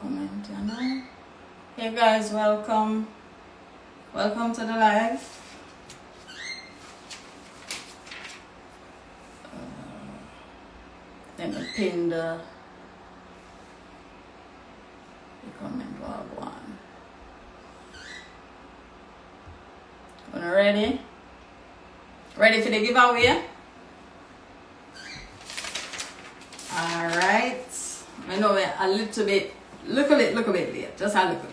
comment, you know. Hey guys, welcome. Welcome to the live. Let me pin the comment while one. Ready? Ready for the giveaway? Alright. I know we're a little bit, look a bit late. Just a little bit.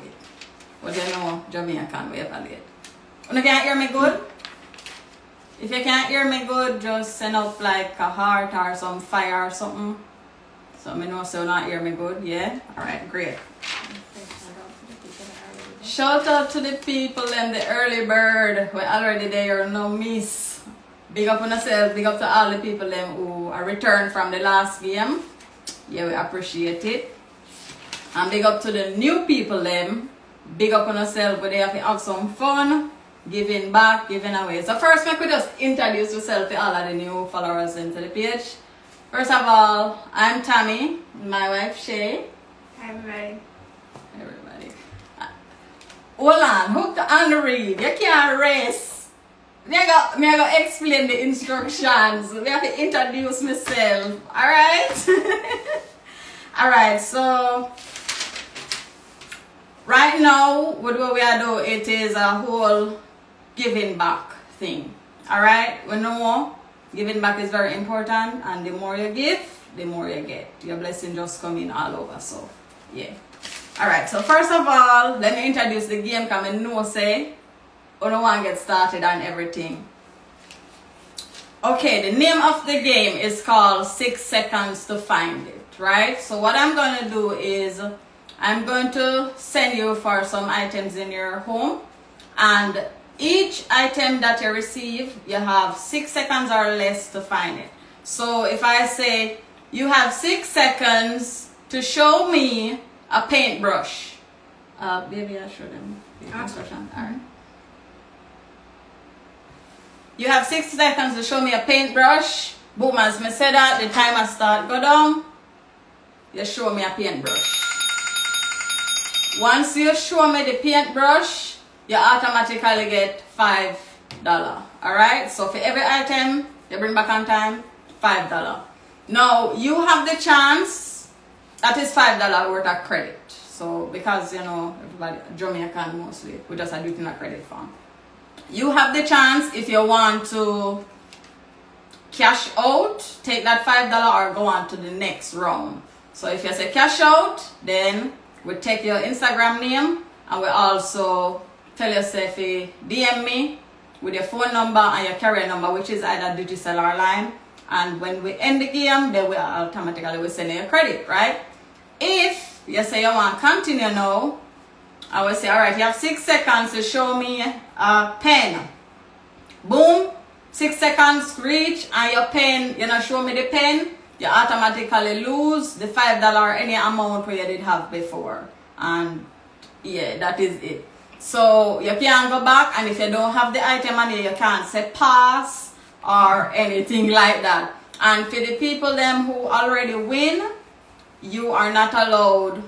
But you know, Jamaican, we're late. You can't hear me good? If you can't hear me good, just send up like a heart or some fire or something. So I know so not hear me good, yeah? Alright, great. Shout out to the people and the early bird. We're already there, no miss. Big up on yourself, big up to all the people them who are returned from the last game. Yeah, we appreciate it. And big up to the new people them. Big up on yourself, but they have some fun. Giving back, giving away. So first, we could just introduce yourself to all of the new followers into the page. First of all, I'm Tami, my wife Shay. Hi everybody. Everybody. Hold on, hook and read. You can't race. Me I go explain the instructions. We have to introduce myself. Alright? Alright, so right now, what we are doing, it is a whole giving back thing. Alright? We know giving back is very important, and the more you give, the more you get. Your blessing just come in all over. So, yeah. Alright, so first of all, let me introduce the game because I know say, I don't want to get started on everything. Okay, the name of the game is called 6 Seconds to Find It. Right? So what I'm going to do is, I'm going to send you for some items in your home, and each item that you receive, you have 6 seconds or less to find it. So if I say, you have 6 seconds to show me a paintbrush. Maybe I'll show them the instruction. Alright. You have 6 seconds to show me a paintbrush. Boom, as I said that, the timer start go down. You show me a paintbrush. Once you show me the paintbrush, you automatically get $5. Alright? So for every item you bring back on time, $5. Now you have the chance, that is $5 worth of credit. So because you know everybody Jamaican mostly, we just are doing a credit form. You have the chance if you want to cash out, take that $5 or go on to the next round. So if you say cash out, then we take your Instagram name, and we also tell yourself to DM me with your phone number and your carrier number, which is either digital or line. And when we end the game, then we automatically send you a credit, right? If you say you want to continue now, I will say, all right, you have 6 seconds to show me a pen. Boom, 6 seconds reach, and your pen, you know, show me the pen. You automatically lose the $5 or any amount where you did have before. And yeah, that is it. So you can't go back, and if you don't have the item on you, you can't say pass or anything like that. And for the people them who already win, you are not allowed.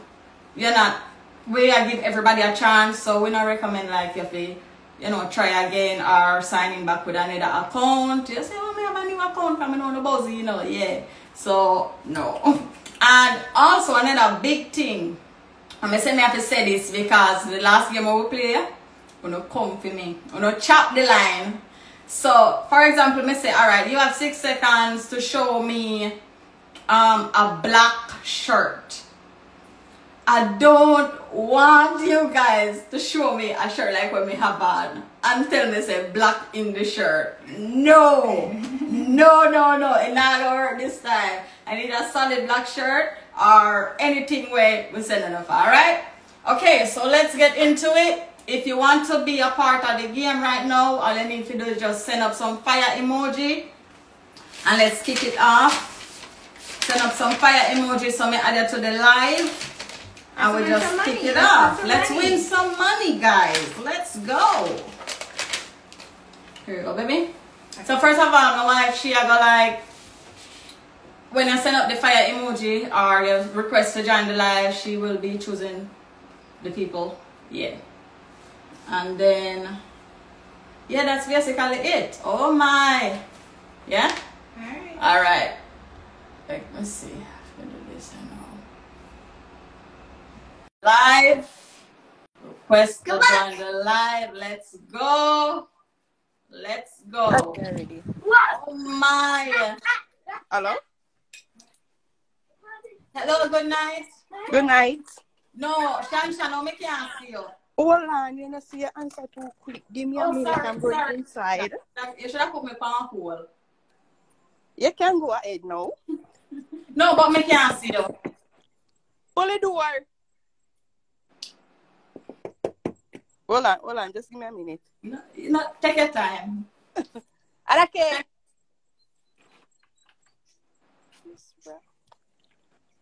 You're not. We give everybody a chance, so we don't recommend like if you know try again or signing back with another account. You say, oh, I have a new account coming on the buzzy, you know, yeah. So no. And also another big thing, I'm going to say me have to say this because the last game we play, you know, come for me, you know, chop the line. So for example, me say, all right, you have 6 seconds to show me a black shirt. I don't want you guys to show me a shirt like when we have on and tell me say black in the shirt. No. No. It's not gonna work this time. I need a solid black shirt or anything where we send enough, alright? Okay, so let's get into it. If you want to be a part of the game right now, all you need to do is just send up some fire emoji. And let's kick it off. Send up some fire emoji so me add it to the live. And we just kick it off. Let's win some money, guys. Let's go. Here you go, baby. So first of all, my wife, she I go like when I send up the fire emoji or your request to join the live, she will be choosing the people. Yeah. And then, yeah, that's basically it. Oh my. Yeah? Alright. Alright. Let's see. I'm gonna do this now. Live. Request to join the live. Let's go. Let's go. Already. Oh my. Hello? Hello, good night. Good night. No, Shan, no, me can't see you. Hold on, you know, see your answer too quick. Give me a minute, I'm going inside. You should have put me on hold. You can go ahead now. No, but me can't see you. Pull the door. Hold on, just give me a minute. No, take your time. Okay.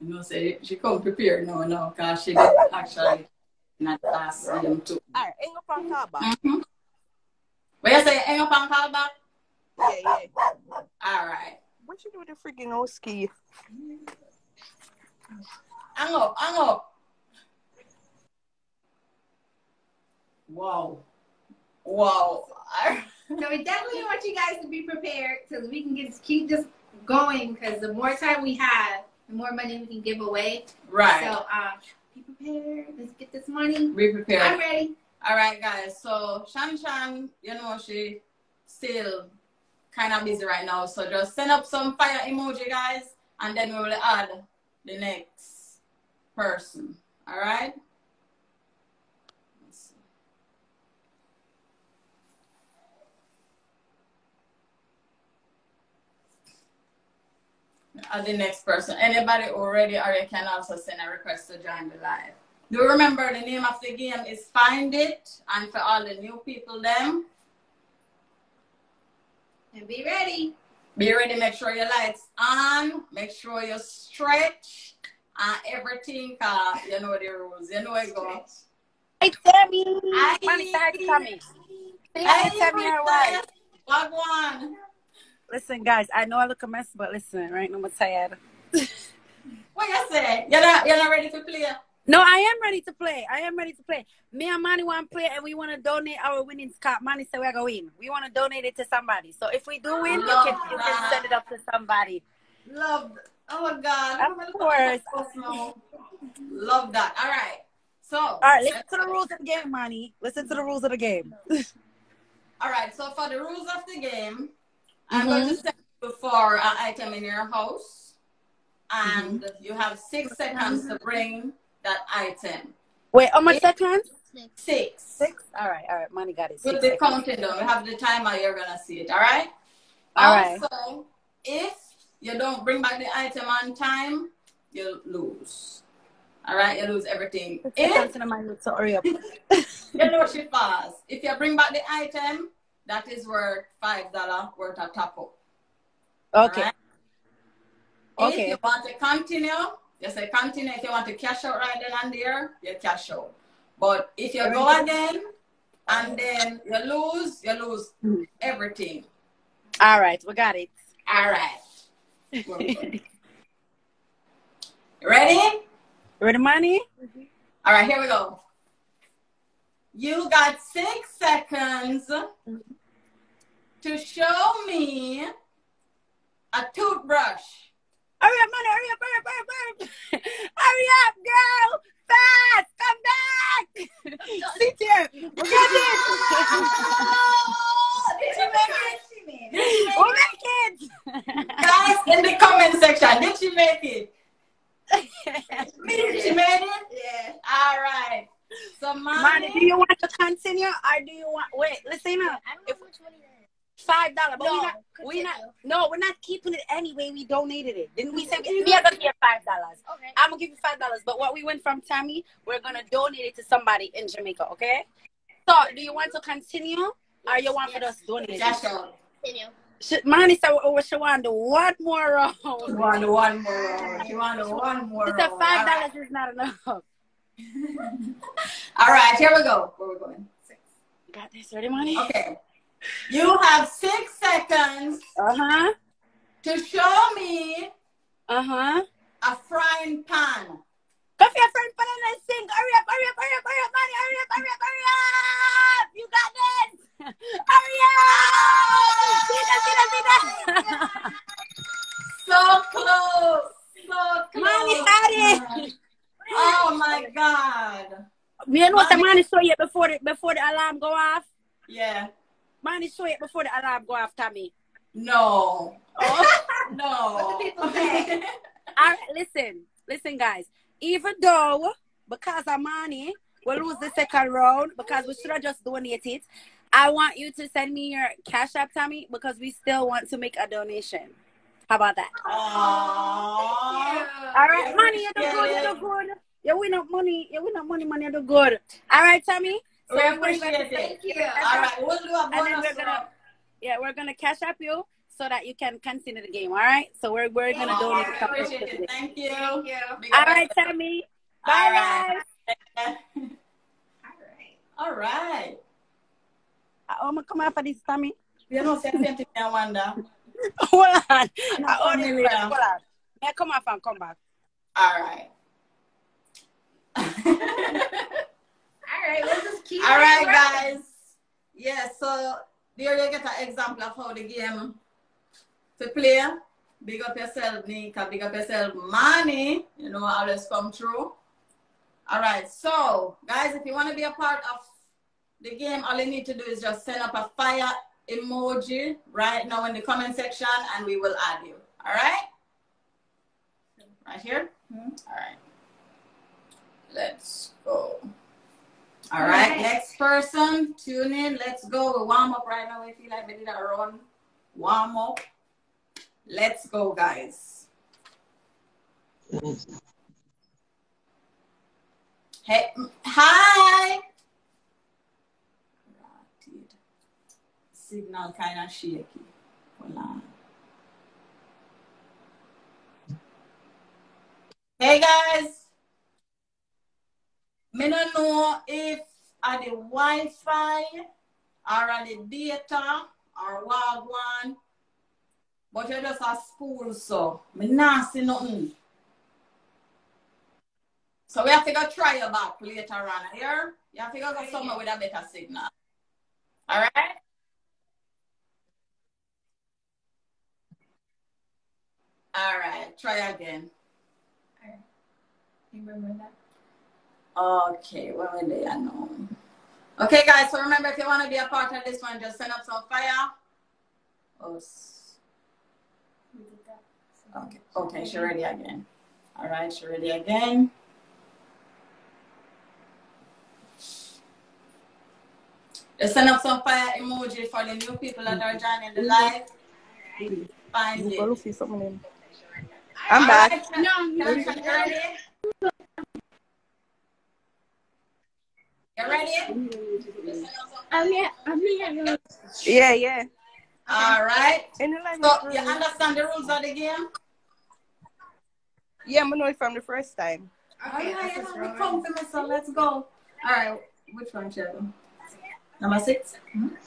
You know, say she come prepared no, because she did actually not ask them to. Alright, hang up on call back. What you say, hang up and call back? Yeah. Alright. What you do with the freaking nose key? Hang up. Wow. So we definitely want you guys to be prepared so we can keep this going, because the more time we have, the more money we can give away. Right. So be prepared. Let's get this money. Be prepared. I'm ready. All right, guys. So Shan, you know, she still kind of busy right now. So just send up some fire emoji, guys, and then we will add the next person. All right. Let's see. Add the next person. Anybody already, or you can also send a request to join the live. Do remember the name of the game is Find It, and for all the new people, them. And be ready. Be ready, make sure your lights on, make sure you stretch, and everything, you know the rules, you know it goes. Hey, Tami. Hi. Money, Tami. Hey, Tami, all right. What one? Listen, guys, I know I look a mess, but listen, right now I'm tired. What you say? You're not ready to play? No, I am ready to play. Me and Manny want to play, and we want to donate our winnings card. Manny said we're going to win. We want to donate it to somebody. So if we do win, you can send it up to somebody. Love that. Oh, my God. Of course. Love that. All right. So. All right, listen to the rules of the game, Manny. Listen to the rules of the game. All right. So for the rules of the game, I'm going to send you for an item in your house. And you have 6 seconds to bring that item. Wait, how much seconds? 6. All right. Money got it. With the counting down, we have the timer. You're gonna see it. All right. All right. Also, if you don't bring back the item on time, you lose. All right, you lose everything. So hurry up. You know she fast. If you bring back the item, that is worth $5 worth of top up. Okay. Right? Okay. If you want to continue, you say continue. If you want to cash out right then and there, you cash out. But if you go again and then you lose everything. All right, we got it. All right. Ready? Ready, Manny? All right, here we go. You got 6 seconds to show me a toothbrush. Hurry up, Manny, hurry up. Hurry up, girl. Fast, come back. Sit here. We got it. Did you make it? We make it. Guys, in the comment section, did she make it? She made it? Yeah. All right. So, Manny, do you want to continue or do you want, wait, listen up. I don't know which one it is. $5, but No, we're not keeping it anyway. We donated it. Didn't we say we are gonna give $5? Okay. I'm gonna give you $5, but what we went from Tami, we're gonna donate it to somebody in Jamaica, okay? So do you want to continue or you want for us to donate it? Cash out. Continue. Manny said she want to do one more round. She want one more round. She want one more She round. said $5 is not enough. All right, here we go. Where we going? 6. Got this ready, Manny? Okay. You have 6 seconds to show me Uh-huh. A frying pan. Come here, friend, pan and sing. Hurry up, hurry up, hurry up, hurry up, Manny. Hurry up, hurry up, hurry up. You got this. Hurry up. See that, see that, see that. So close. So close. Manny had it. Oh my God. You know what Manny show you before the alarm go off? Yeah. Manny show you before the alarm go off, Tami. No. Oh. No. What do people say? All right, listen, guys. Even though, because of money, we'll lose the second round because we should have just donated it. I want you to send me your Cash App, Tami, because we still want to make a donation. How about that? Aww. All right, money, you do good, you do good. You win up money, money, you do good. All right, Tami. So we appreciate it. Thank you. All right, we'll do a bonus. And then we're gonna Cash App you so that you can continue the game. All right. So we're gonna donate a couple of it. Thank you. Thank you. All right, Tami. Bye, guys. All right. I'm gonna come out for this, Tami. You know, same thing, I wonder. Hold on. Hold on. Yeah, come off and come back. All right. All right, we'll just keep. All right, guys. Yeah, so there you get an example of how the game to play. Big up yourself, Nika. Big up yourself, Manny. You know, always come through. All right, so guys, if you want to be a part of the game, all you need to do is just send up a fire emoji right now in the comment section, and we will add you. All right? Right here. All right. Let's go. All right, next person, tune in. Let's go. We warm up right now. We feel like we did a run. Warm up. Let's go, guys. Hey, hi. Signal kind of shaky. Hold on. Hey, guys. I don't know if at the Wi-Fi or at the data or what one, but you're just at school, so I not see nothing. So we have to go try your back later on here. You have to go somewhere with a better signal. All right? All right, try again. All right. You remember that? Okay, well, they are known. Okay, guys, so remember, if you want to be a part of this one, just send up some fire. Okay, she's ready again. All right, she's ready again. Just send up some fire emoji for the new people that are joining the live. Find it. I'm back. No, you ready? You ready? Yeah. All right. So you understand the rules of the game? Yeah, I'm know it from the first time. Okay, so let's go. All right, which one, Cheryl? Number 6?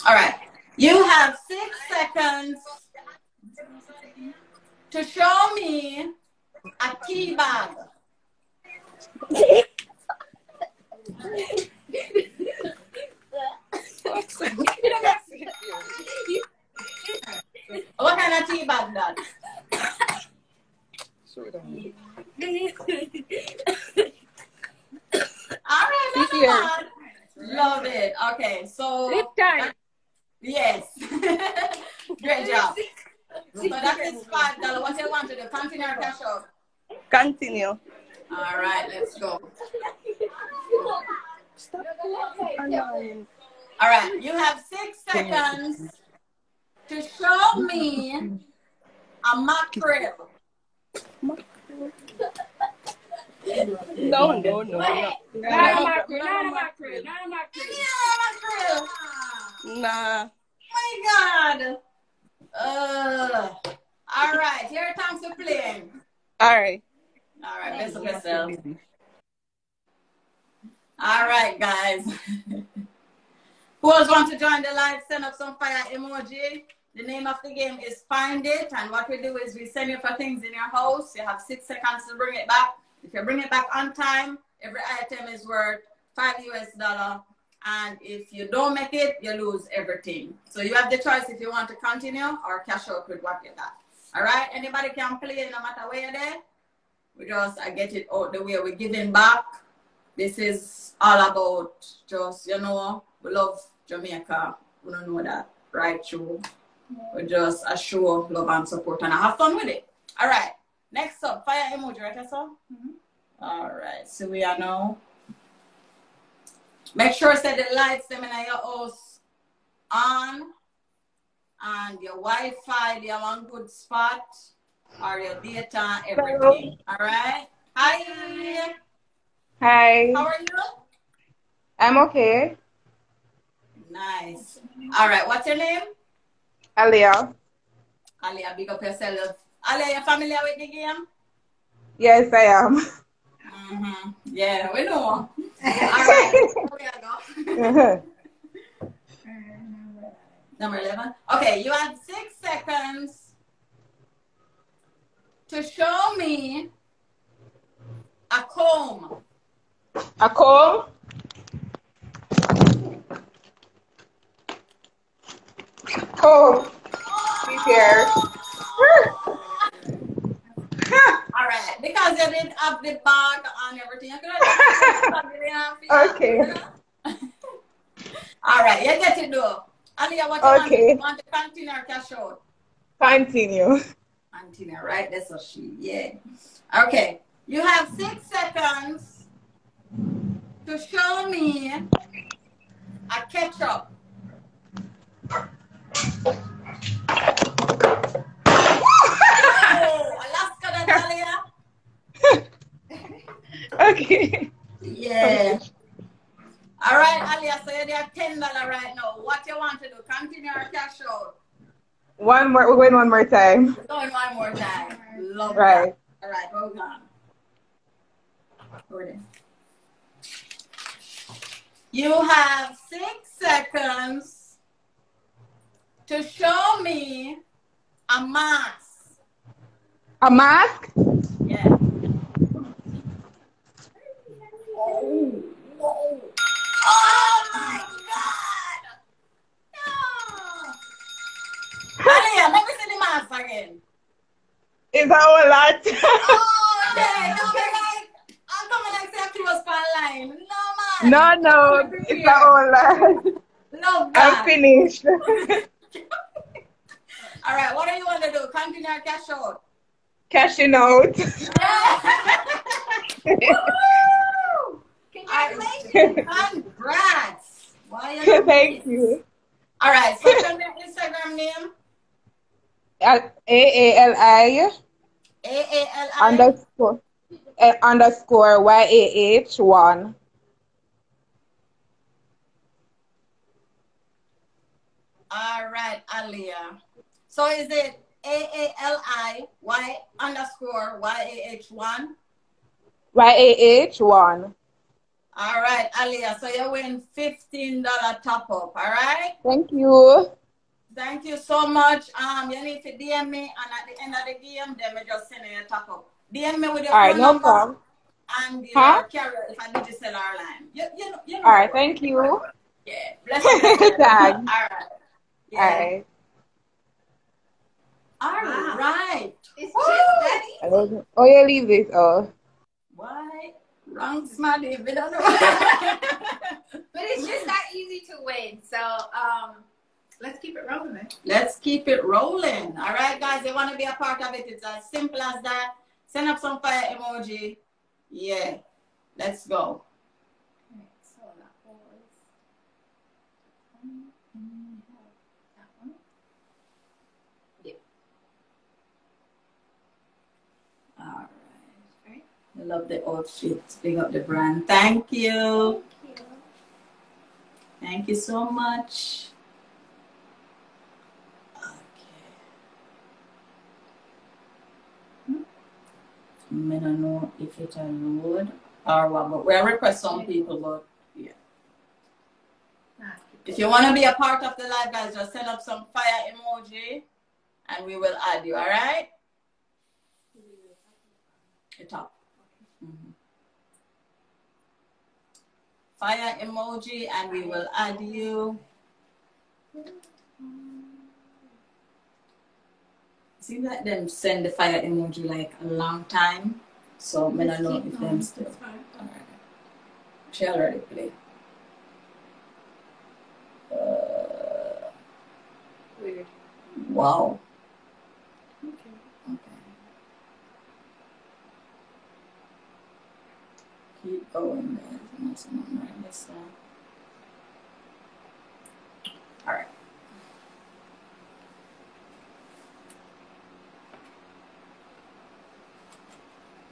All right. You have 6 seconds to show me a tea bag. What kind of tea bag that? All right, that's bad. Love it. Okay, so yes. Great job. So that is $5. What you want to do? Continue or cash out? Continue. All right, let's go. All right, you have 6 seconds to show me a mackerel. No. Not a mackerel. Nah. Oh my God. All right, here it comes to playing. All right, best of yourself. All right, guys. Who else want to join the live? Send up some fire emoji The name of the game is Find It, and what we do is we send you for things in your house. You have 6 seconds to bring it back. If you bring it back on time, every item is worth $5 US, and if you don't make it, you lose everything. So you have the choice if you want to continue or cash out with what you got. All right, anybody can play no matter where you're there. We just get it out the way. We're giving back. This is all about just, you know, we love Jamaica. We don't know that, right? True. We just show love and support and have fun with it. All right. Next up, fire emoji, right, so? All right. So we are now. Make sure set the lights them in your house on, and your Wi-Fi, they are one good spot, or your data, everything. All right. Hi. Hi. How are you? I'm okay. Nice. All right. What's your name? Alia. Alia, big up yourself. Alia, you familiar with the game? Yes, I am. Yeah, we know. All right. Number 11. Okay, you have 6 seconds to show me a comb. A comb? Comb. Here. All right, because you didn't have the bag and everything, you could have Okay. All right, you get it though. Alia, what you want? You want to continue or cash out? Continue. Continue, right? That's what she, yeah. Okay, you have 6 seconds to show me a ketchup. Oh, Alaska, that's Alia. Okay. Yeah. All right, Alia, so you're there $10 right now. What you want to do? Continue or cash out? One more. We're going one more time. We're going one more time. Love Right. that. All right, hold on. Hold on. You have 6 seconds to show me a mask. A mask? Yeah. Oh, whoa. Oh my God! No. Alia, let me see the mask again. Is that all that? Oh, yeah. I'm coming like say close for line. No, man. No. It's not all that. Love that. I'm finished. All right, what do you want to do? Continue or cash out? Cashing out. Woo! Congratulations. Congrats. Why Thank you. All right, so tell me your Instagram name. AALI AALI underscore YAH1. All right, Alia. So is it AALI Y underscore YAH1? YAH1. All right, Alia. So you win $15 top up. All right. Thank you. Thank you so much. You need to DM me, and at the end of the game, then we just send you a top up. DM me with your phone No number problem. and your carrier if I need to sell our line. You know. All right, thank you. Yeah. Bless you. Thanks. All right. Yeah. All right. All right. It's just that easy. Oh, you leave this. Oh. Why? Wrong smarty. We don't know. But it's just that easy to win. So let's keep it rolling. Let's keep it rolling. All right, guys. You want to be a part of it? It's as simple as that. Send up some fire emoji. Yeah. Let's go. Right, so that was that one. Yep. All right. I love the outfit. Big up the brand. Thank you. Thank you. Thank you so much. I don't know if it's a load or what, but we'll request some people, but yeah. Nah, keep If you want to be a part of the live, guys, just send up some fire emoji and we will add you, all right? The top. Fire emoji and we will add you. Seems like them send the fire emoji like a long time. So I don't know if them still. All right. She already played. Weird. Wow. Okay. Keep going, guys. I'm not saying I'm right this time. All right.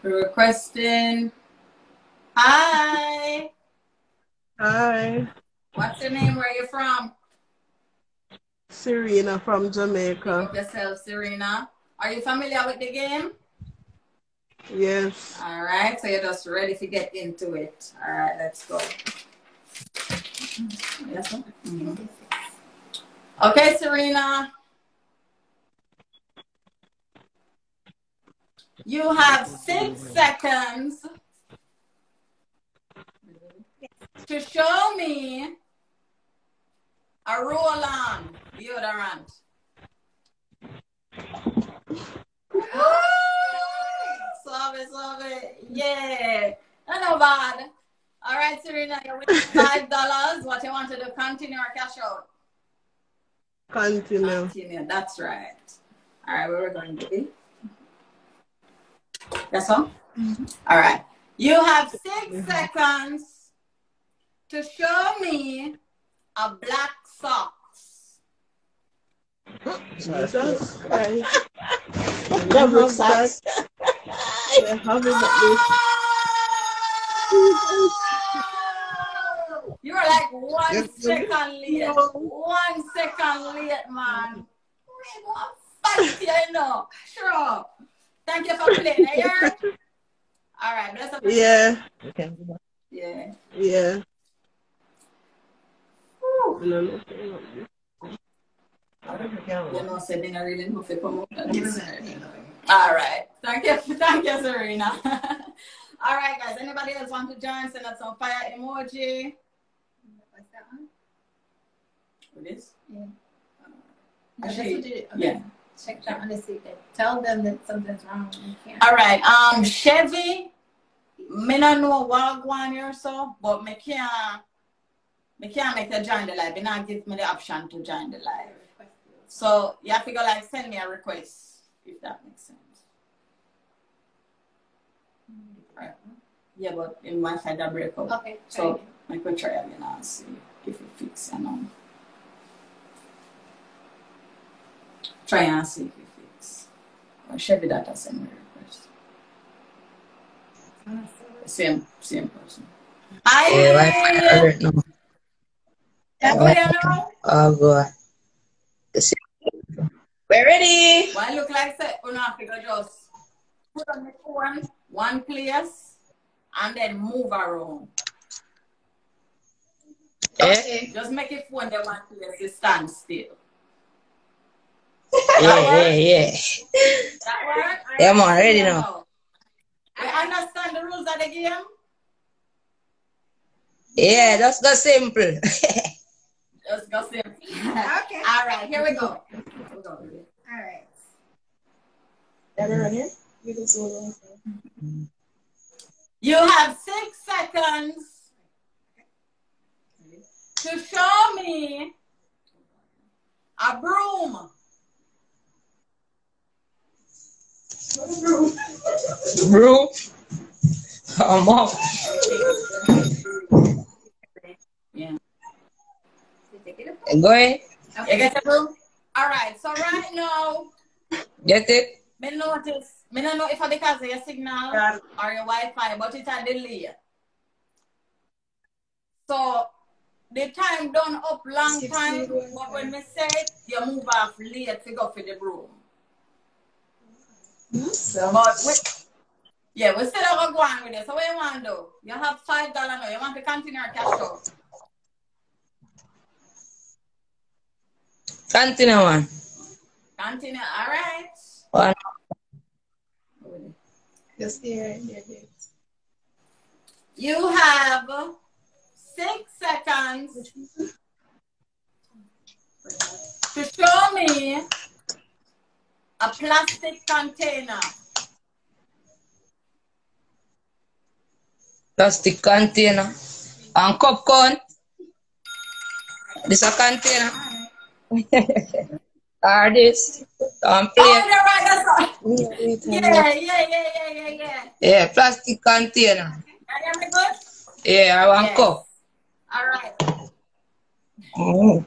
We're requesting. Hi. Hi, What's your name? Where are you from? Serena from Pick Jamaica. up yourself, Serena. Are you familiar with the game? Yes. All right. So you're just ready to get into it. All right. Let's go. Yes, sir? Okay, Serena. You have 6 seconds to show me a roll-on deodorant. Solve it. Yeah. Not bad. All right, Serena, you're winning $5. What you want to do? Continue or cash out? Continue. Continue. That's right. All right, where we're going to be? That's all? All right. You have 6 seconds to show me a black socks. Jesus Christ. Double socks. Yeah, how is that? You were like 1 second late. 1 second late, man. We go fight here, you know. Sure. Thank you for playing. Here. All right, bless up. Yeah. Yeah. Yeah. Whew. No. You know, sending a really good come out on this. All right. Thank you, Serena. All right, guys. Anybody else want to join? Send us some fire emoji. What's that one? With this? Yeah. Actually, Okay. yeah. Check that on the secret. Tell them that something's wrong. You can't. All right. Chevy. Me not know what one or so, but me can't make you join the live. They not give me the option to join the live. So you have to go like send me a request if that makes sense. Right. Yeah, but in Wi-Fi that break up. Okay. So I could try again and see if it fix and try and see if it fix. Or Chevy data send me a request. Same person. Wi-Fi alert now. Everybody know? Oh boy. We're ready. Why look like say you have to go just put on the phone one place and then move around. Just make it phone the one place to stand still. Yeah. That work? Yeah, I'm ready now. We understand the rules of the game? Yeah, that's not simple. Just go simple. Okay. All right, here we go. All right. You have 6 seconds to show me a broom. Bro. Mom. Yeah. Go ahead. You get the broom? All right, so right now, Get it? me don't know if it's because of your signal or your Wi-Fi, but it's a delay. So the time done up long time, but when me say it, you move off late to go for the broom. But we still have to go on with it. So what you want to do? You have $5 now. You want to continue or cash out? Continue, man. Continue. All right. One. Just here. You have 6 seconds to show me a plastic container. Plastic container. And cup count. This a container. Or this. And Oh, plate. you're right. That's all. Yeah. Yeah, plastic container. Can you hear me good? Yeah, I want Yes. cup. All right. Oh.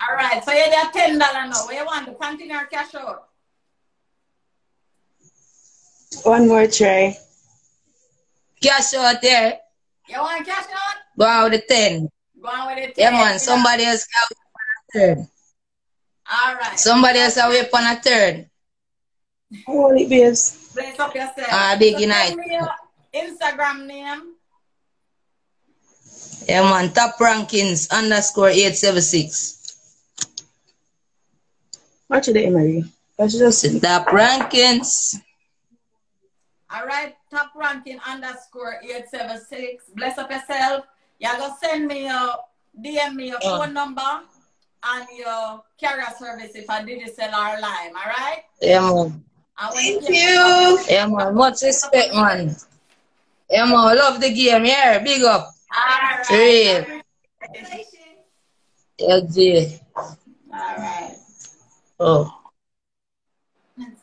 All right. So you're there $10 now. What you want? The container cash out? One more try. Cash out there. You want cash out? Go on with the 10. Go on with it. Yeah, man. Somebody else can wait on a third. All right. Somebody else can wait on a third. Holy babes. Bless up yourself. Ah, big So night. tell me your Instagram name. Yeah, man. Top rankings _876. Watch it, Emery. Let's just The top rankings. All right. Top ranking _876. Bless up yourself. You're going to send me your DM me your phone number and your carrier service if I did sell or lime. All right? Yeah, man. Thank you. Yeah, man. Much respect, man. Yeah, man. Love the game. Yeah, big up. All right. Real. Congratulations. Yeah, G. All right. Oh. That's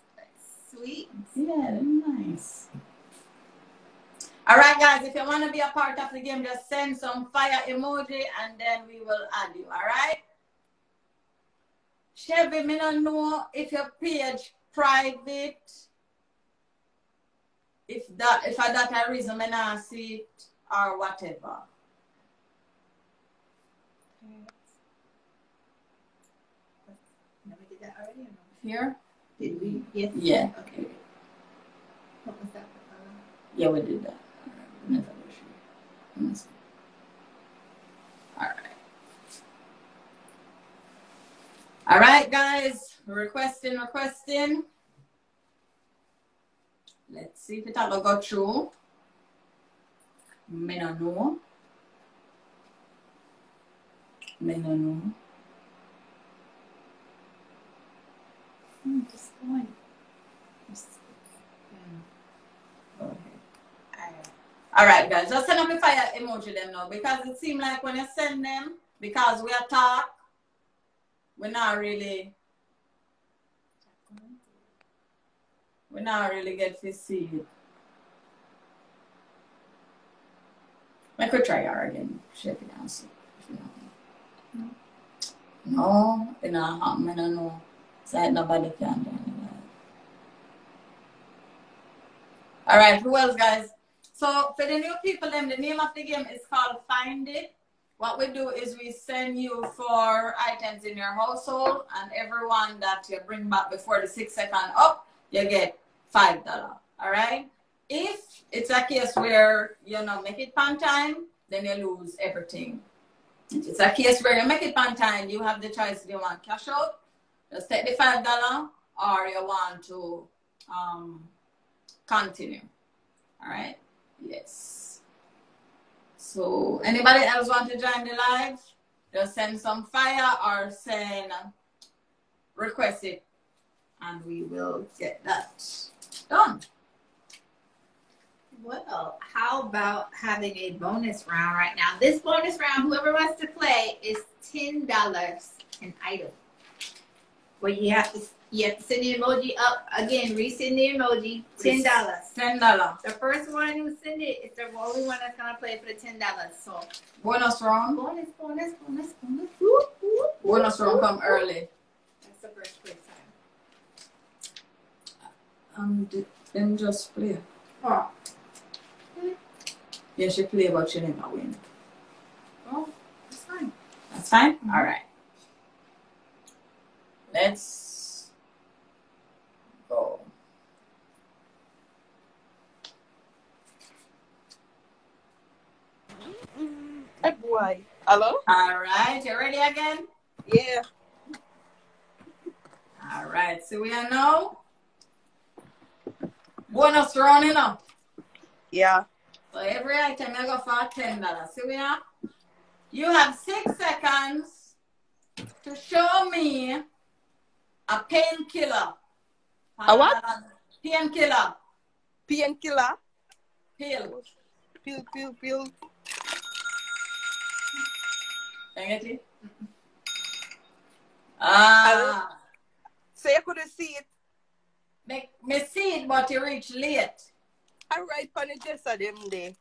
sweet. Yeah, that's nice. All right, guys, if you want to be a part of the game, just send some fire emoji and then we will add you, all right? Chevy, me don't know if your page private, if I that a reason me not see it or whatever. We did that already or no? Here? Did we? Yes. Yeah. Okay. What was that? Yeah, we did that. All right. All right, guys. Requesting. Let's see if it will go through. Me no know. Just going. Okay. All right, guys. Just send up the fire emoji them now because it seems like when you send them, because we are talk, we're not really get to see it. I could try her again. Check it out. See if you know. No, it not happen. I don't know. So nobody can do that. All right, who else, guys? So for the new people, the name of the game is called Find It. What we do is we send you 4 items in your household, and everyone that you bring back before the 6 second up, you get $5. All right. If it's a case where you not make it on time, then you lose everything. If it's a case where you make it on time, you have the choice if you want cash out, just take the $5, or you want to continue. All right. Yes. So anybody else want to join the live? Just send some fire or send request it, and we will get that done. Well, how about having a bonus round right now? This bonus round, whoever wants to play, is $10 an item. Where you have to send the emoji up again. Resend the emoji. $10. $10. The first one who send it is the only one that's gonna play for the $10. So Bonus round. bonus. Bonus round come early. That's the first place time. Then just play. Oh. Yeah, she play, but she never win. Oh, that's fine. That's fine? All right. Let's go. Hey, boy. Hello? All right. You ready again? Yeah. All right, so we are now bonus round, you know. Yeah. So every item you go for $10. See we are. You have 6 seconds to show me a painkiller. A what? Painkiller. Painkiller. Pill. Pill. Can you get it? So you couldn't see it. Me see it, but you reach late. I write on it just a them day.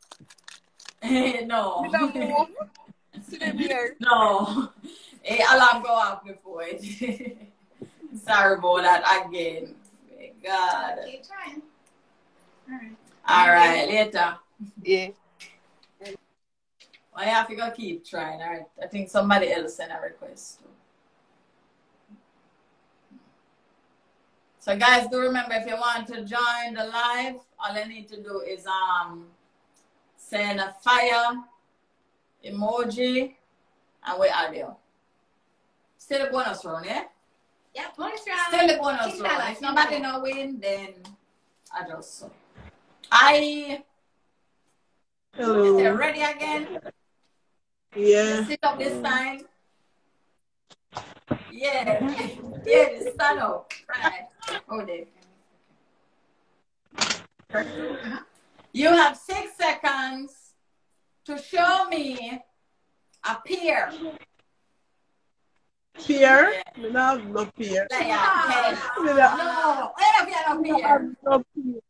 No. You don't move. See them here. No. Alarm go off before it. Sorry about that again. God. Keep trying. All right, later. Yeah. Well, you have to go keep trying. All right. I think somebody else sent a request. So guys, do remember, if you want to join the live, all you need to do is send a fire emoji and we add you. Still a bonus round, yeah? Yeah, bonus round. Still a bonus round. If nobody no win, then I just so. Hello. They're ready again? Yeah. Sit up this time. Yeah. Yeah, just stand up. Right. Hold it. You have 6 seconds to show me a peer. Peer? Yeah. Me not have no peer. Like, yeah. Me not No, I don't have have peer. no peer.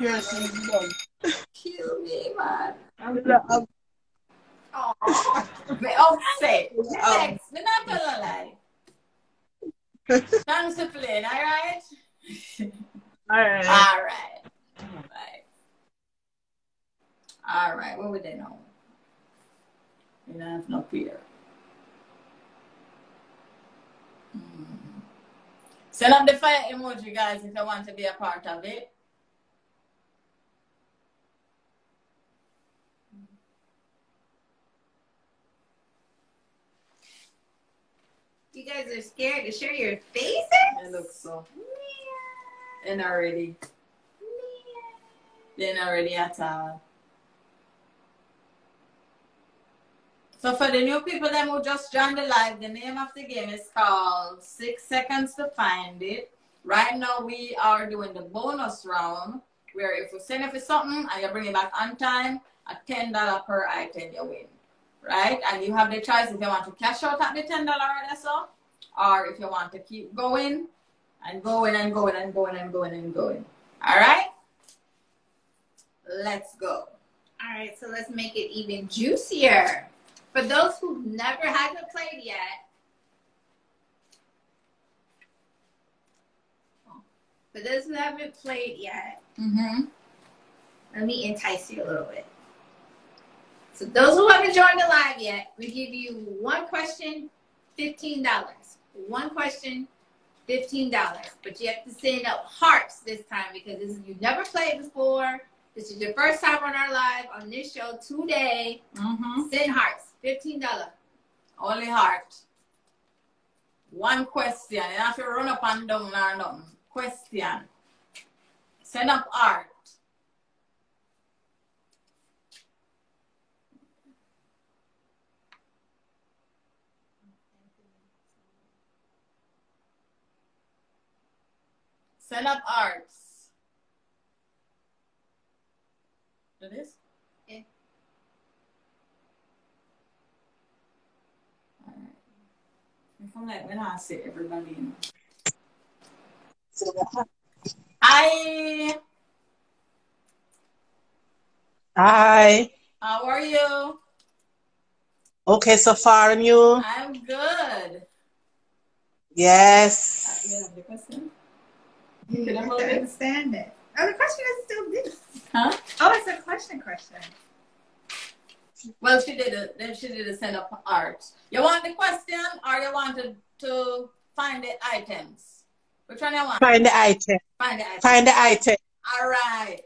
Yes, it's done. Kill me, man. Me not have. Oh, be upset. Next, me not tell a lie. Thanks for playing, all right? Alright. All right. All right, what would they know? You don't have no peer. Send up the fire emoji, guys, if you want to be a part of it. You guys are scared to show your faces? It looks so. And already. Then already at all. So for the new people them who just joined the live, the name of the game is called 6 Seconds to Find It. Right now we are doing the bonus round, where if we send it for something and you bring it back on time, at $10 per item you win. Right? And you have the choice if you want to cash out at the $10 or so, or if you want to keep going and going and going and going and going and going. All right? Let's go. All right, so let's make it even juicier. For those who never haven't played yet, let me entice you a little bit. So those who haven't joined the live yet, we give you one question, $15. One question, $15. But you have to send up hearts this time because you've never played before. This is your first time on our live on this show today. Send hearts, $15. Only heart. One question. You have to run up and down or nothing. Question. Send up heart. Send up arts. Do this? Yeah. Alright. If I'm like, when I sit everybody in. Hi. Hi. How are you? Okay, so far, and you? I'm good. Yes. You have the question? You have to understand it. Oh, the question is still this. Huh? Oh, it's a question. Well, she did a send up art. You want the question or you wanted to find the items? Which one you want? Find the item. Find the item. Find the item. All right.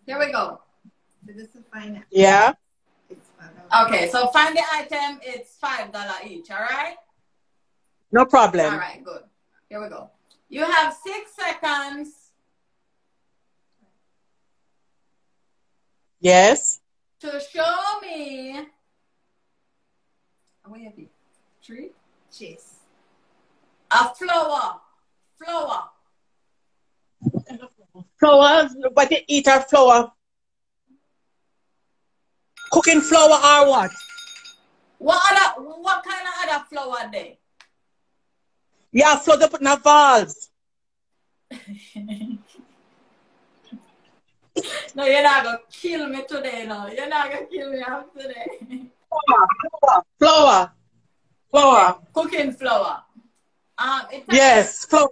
Here we go. So this is find out. Yeah. It's $5. Okay, so find the item. It's $5 each. All right. No All problem. right, good. Here we go. You have 6 seconds. Yes. To show me. What you be? 3? Cheese. A flour. Flour. Flour. What you eat our flour? Cooking flour or what? What kind of other flour there? Yeah, flour they put in a valves. No, you're not gonna kill me today, no. You're not gonna kill me today. Flour. Flour. Cooking flour. Yes, flour.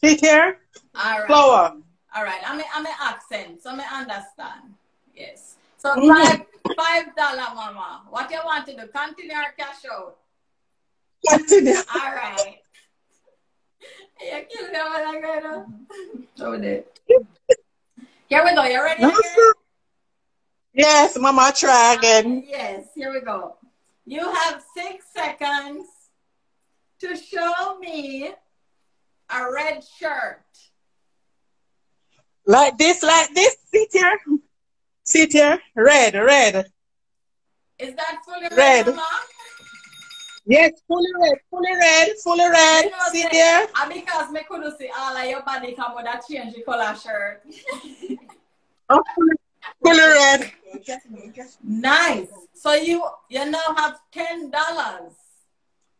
See here? All right. Flour. All right. I'm an accent, so I understand. Yes. So Mm-hmm. $5, mama. What you want to do? Continue or cash out? Continue. All right. You kill me when I go over there. Here we go. You ready No, again? sir. Yes, Mama, try again. Yes, here we go. You have 6 seconds to show me a red shirt. Like this, like this. Sit here. Sit here. Red, red. Is that fully red, Red. mama? Yes, fully red, fully red, fully red. You know, Sit there. because me couldn't see all of your body come with a change the color shirt. Oh, fully red. Nice. So you now have $10.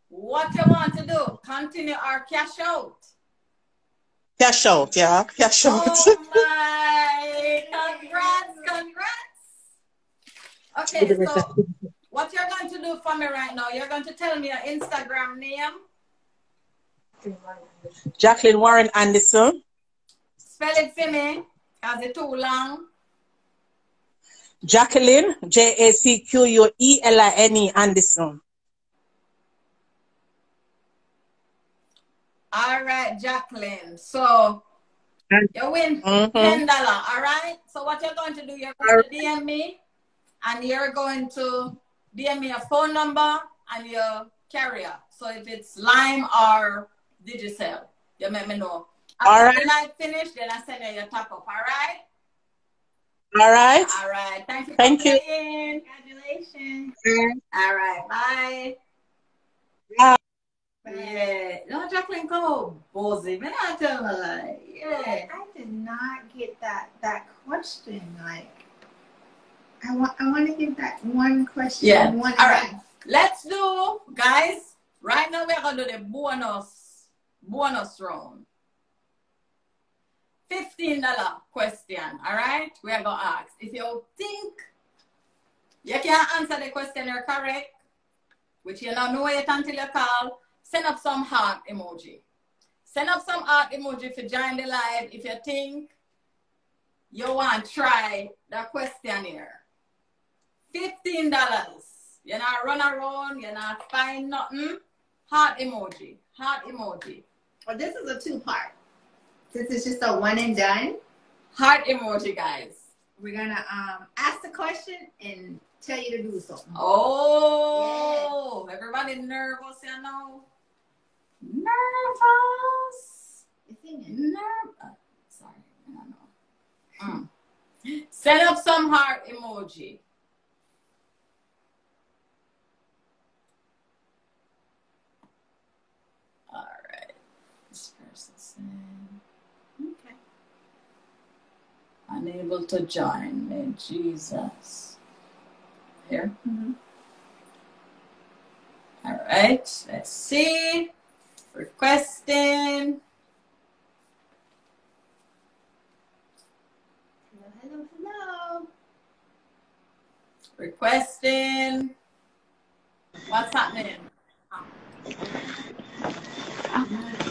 What you want to do? Continue or cash out? Cash out, yeah. Cash out. Oh my! Congrats! Okay, so what you're going to do for me right now? You're going to tell me your Instagram name. Jacqueline Warren Anderson. Spell it for me. Cause it's too long. Jacqueline, Jacqueline Anderson. All right, Jacqueline. So you win $10. All right. So what you're going to do? You're going to DM me, and you're going to DM me your phone number and your carrier. So if it's Lime or Digicel, you let me know. After the night finish, then I send you your top up. All right. All right. All right. Thank you. Thank you. Congratulations. All right. Bye. Bye. Yeah. No, Jacqueline, come on, Bozy. Man, I tell her like, yeah. I did not get that question. Like, I want to give that one question. Yeah. One all right. Let's do, guys. Right now we're gonna do the bonus round. $15 question. All right. We're gonna ask if you think you can't answer the question you're correct, which you don't know it until you call. Send up some heart emoji. Send up some heart emoji if you join the live. If you think you want to try the questionnaire. $15. You're not run around. You're not find nothing. Heart emoji. Heart emoji. Well, this is a 2-part. Since it's just a one and done. Heart emoji, guys. We're gonna ask the question and tell you to do something. Oh, yes. Everybody nervous, you know. Nervous. It's in Sorry, I don't know. Send up some heart emoji. All right. This person said, okay. Unable to join me, Jesus. Here. All right. Let's see. Requesting. Hello. Requesting. What's happening?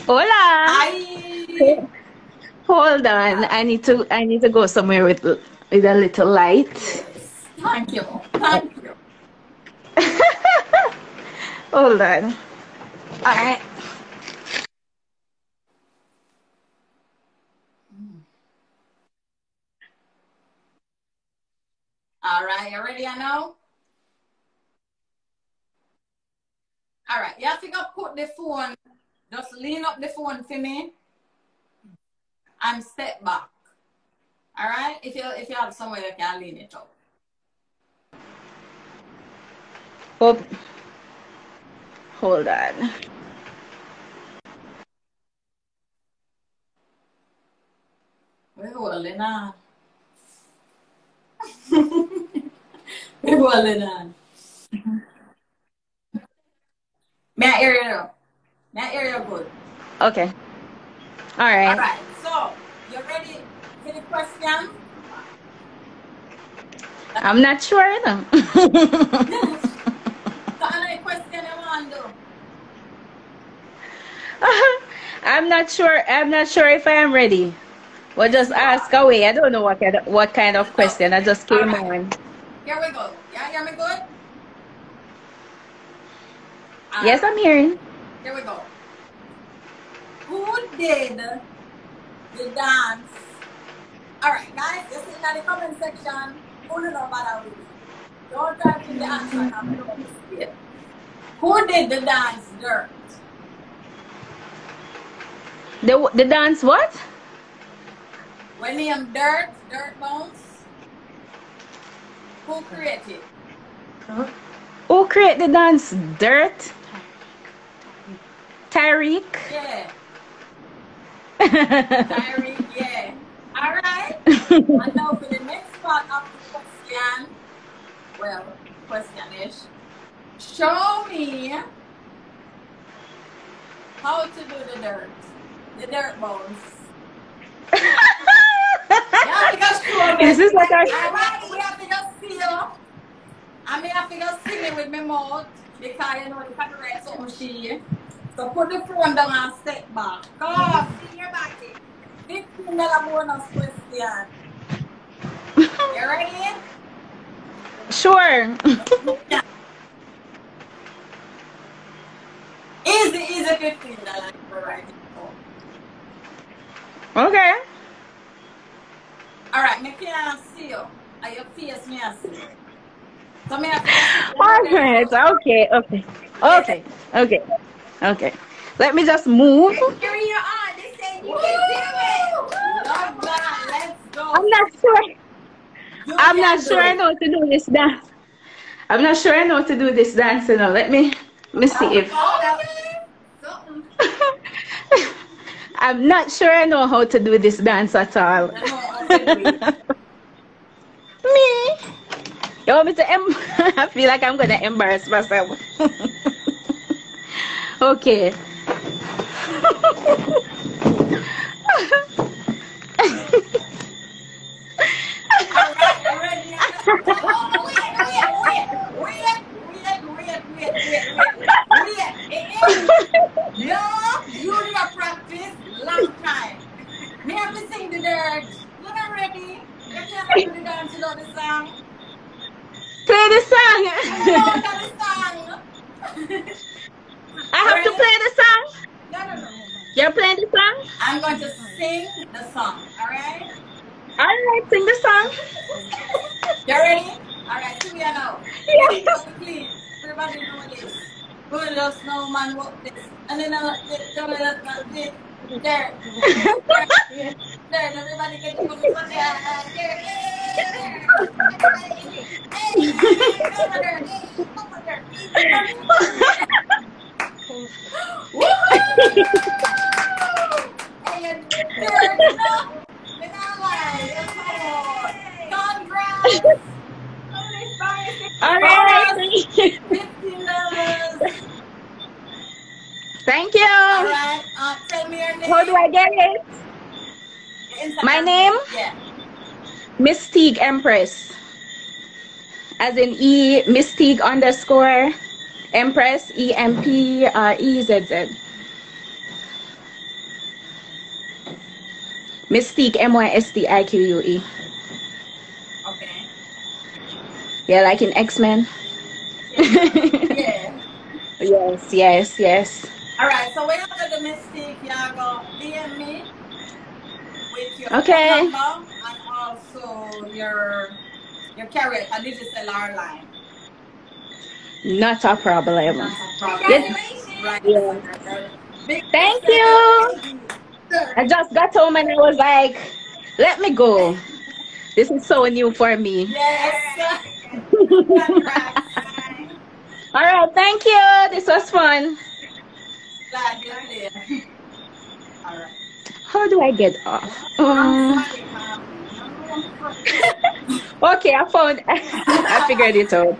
Hola. Hi. Hold on. I need to go somewhere with a little light. Yes. Thank you. Thank you. Hold on. All right. All right. You ready? I know. All right. You have to go put the phone. Just lean up the phone for me and step back. All right. If you have somewhere you can lean it up. Oh, hold on. We're holding on. We're holding on. May I hear you? May I hear you good? Okay. All right. All right. So, you ready for the question? I'm not sure though. So, another question you want to do? I'm not sure. I'm not sure if I am ready. Well, just ask away. I don't know what kind of question. I just came on. Here we go. You hear me good? Yes, I'm hearing. Here we go. Who did the dance? All right, guys, just in the comment section. Who do know about that? Don't type in the answer. I'm going to see it. Who did the dance dirt? The dance what? When name dirt bounce. Who created? Who create the dance? Dirt? Tariq? Yeah. Tyreek, yeah. All right. And now for the next part of the question. Well, question-ish. Show me how to do the dirt. The dirt bounce. This is like Alright, we have to just see you. And we have to just sing it with my mouth. Because you know the copyright something she. So put the phone down and step back. Come. See your body. $15 bonus question. You ready? Sure. Easy $15 right now. Okay. Alright, me can't see you. And your face me I see. So me have to All right. Okay. Let me just move. Carry your on. They say you can do it. Love that. Let's go. I'm not sure. I'm not can sure do I it. know how to do this dance. I'm not sure I know how to do this dance. You know. Let me see if. I'm not sure I know how to do this dance at all. Me? You want me to I feel like I'm gonna embarrass myself. Okay. Alright, ready? Wait. No, you need a practice long time. Me have to sing the dirt. You're not ready. You can't do the dance without the song. Play the song. I know the song. I have to play the song. No. You're playing the song? I'm going to sing the song. Alright? Alright, sing the song. You ready? Alright, see me now. Yes. Please. Everybody know this. Who does know man what this? And then this. There. There, everybody get to put on there. Alright. $15. Thank you. Alright, tell me your name. How do I get it? My name? Yeah. Mystique Empress. As in Mystique _ Empress EMPREZZ. Mystique MYSTIQUE. Okay. Yeah, like in X-Men. Yeah. Yes. Alright, so when you have the mistake, you go DM me with your Okay. phone number and also your carrier, a digital line. Not a problem. Not a Congratulations. Right. Yeah. Big Thank center. you. I just got home and I was like, let me go. This is so new for me. Yes. Congrats. All right, thank you. This was fun. Glad you're there. All right. How do I get off? Somebody have no. Okay, I found. I figured it out.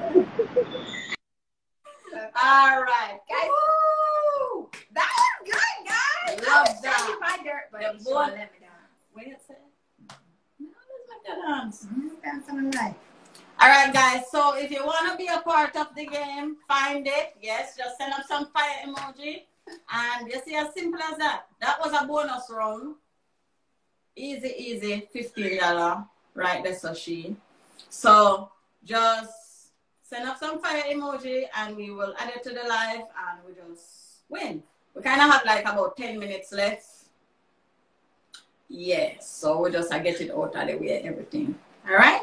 All right. Guys, Woo! that was good, guys. Love I was that. showing my dirt, but The you boy- should've let me down. What you say? No, let's make that dance. Found something right. All right, guys. So if you want to be a part of the game, find it. Yes, just send up some fire emoji. And you see, as simple as that. That was a bonus round. Easy, easy. $15. Right there, so she. So just send up some fire emoji and we will add it to the live and we just win. We kind of have like about 10 minutes left. Yes, so we just get it out of the way, everything. All right?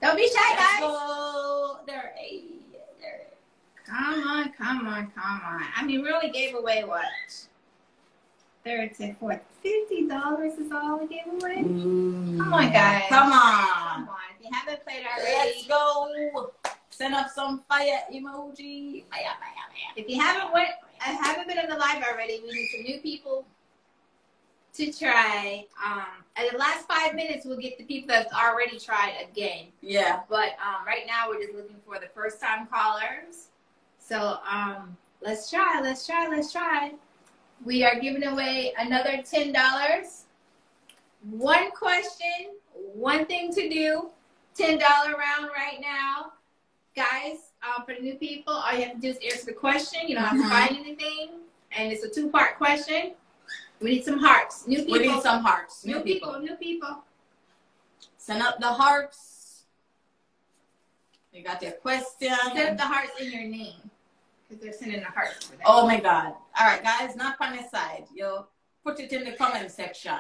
Don't be shy, Let's guys. go. There. Hey, there. Come on, come on, come on. I mean, we only gave away what? $30, $40, $50 is all we gave away. Come on, guys. Come Come on. on. If you haven't played Let's already, go. Send up some fire emoji. Fire, fire, fire. if you haven't been in the live already, we need some new people to try. At the last 5 minutes, we'll get the people that's already tried again. Yeah. But right now, we're just looking for the first-time callers. So let's try. We are giving away another $10. One question, one thing to do. $10 round right now. Guys, for the new people, all you have to do is answer the question. You don't have to find anything. And it's a two-part question. We need some hearts. New people. We need some hearts. New people. Send up the hearts. You got your question. Send up the hearts in your name. Because they're sending the hearts for that. Oh my God. All right, guys, not on the side. You put it in the comment section.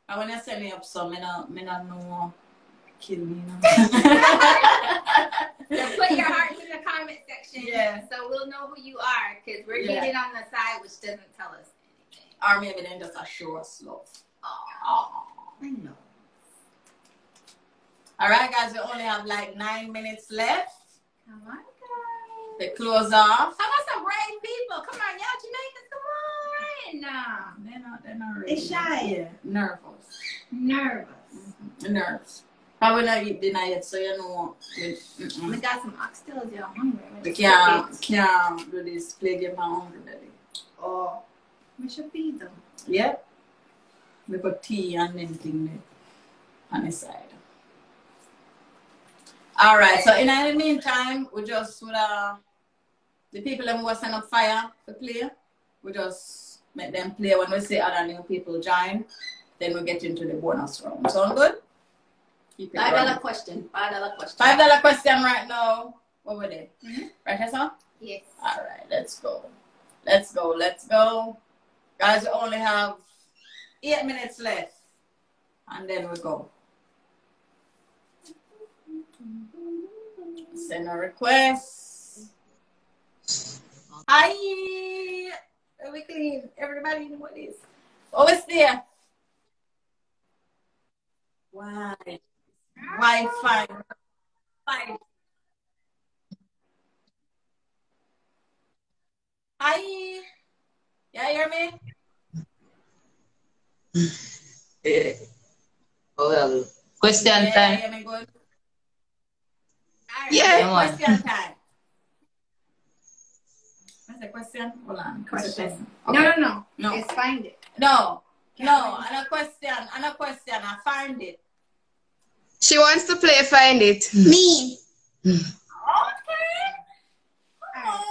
And when you send me up some, I don't know. Kill me now. So put your hearts in the comment section. Yeah. So we'll know who you are. Because we're getting on the side, which doesn't tell us anything. Or maybe then just a show us love. Oh, I know. All right, guys, we only have like 9 minutes left. Come on, guys. They close off. How about some brave people? Come on, y'all Jamaicans, come on. They're not They ready. shy. Yeah, nervous. Nervous. Nerves. Probably not eat dinner yet, so you know. We got some oxtails, y'all hungry. We can't do this play game now hungry, baby. Oh, we should feed them. Yep. We put tea and anything there on the side. All right, so in the meantime, we just would the people who was send up fire to play, we just make them play when we see other new people join. Then we get into the bonus round. Sound good? Keep it $5 running. question. $5 question. $5 question right now. What were they? Right here, sir? Yes. All right, let's go. Let's go. Guys, we only have 8 minutes left. And then we go. Send a request. Hi. We clean. Everybody know what it is. Oh, it's there. Why? Wi-Fi. Hi. Yeah, hear me? Oh, well. Question time. Hear me good? Yeah. Come on. Question time. What's the question? Hold on. Question. Okay. No. No. It's find it. No. And a question. I find it. She wants to play Find It. Me. Okay. Oh.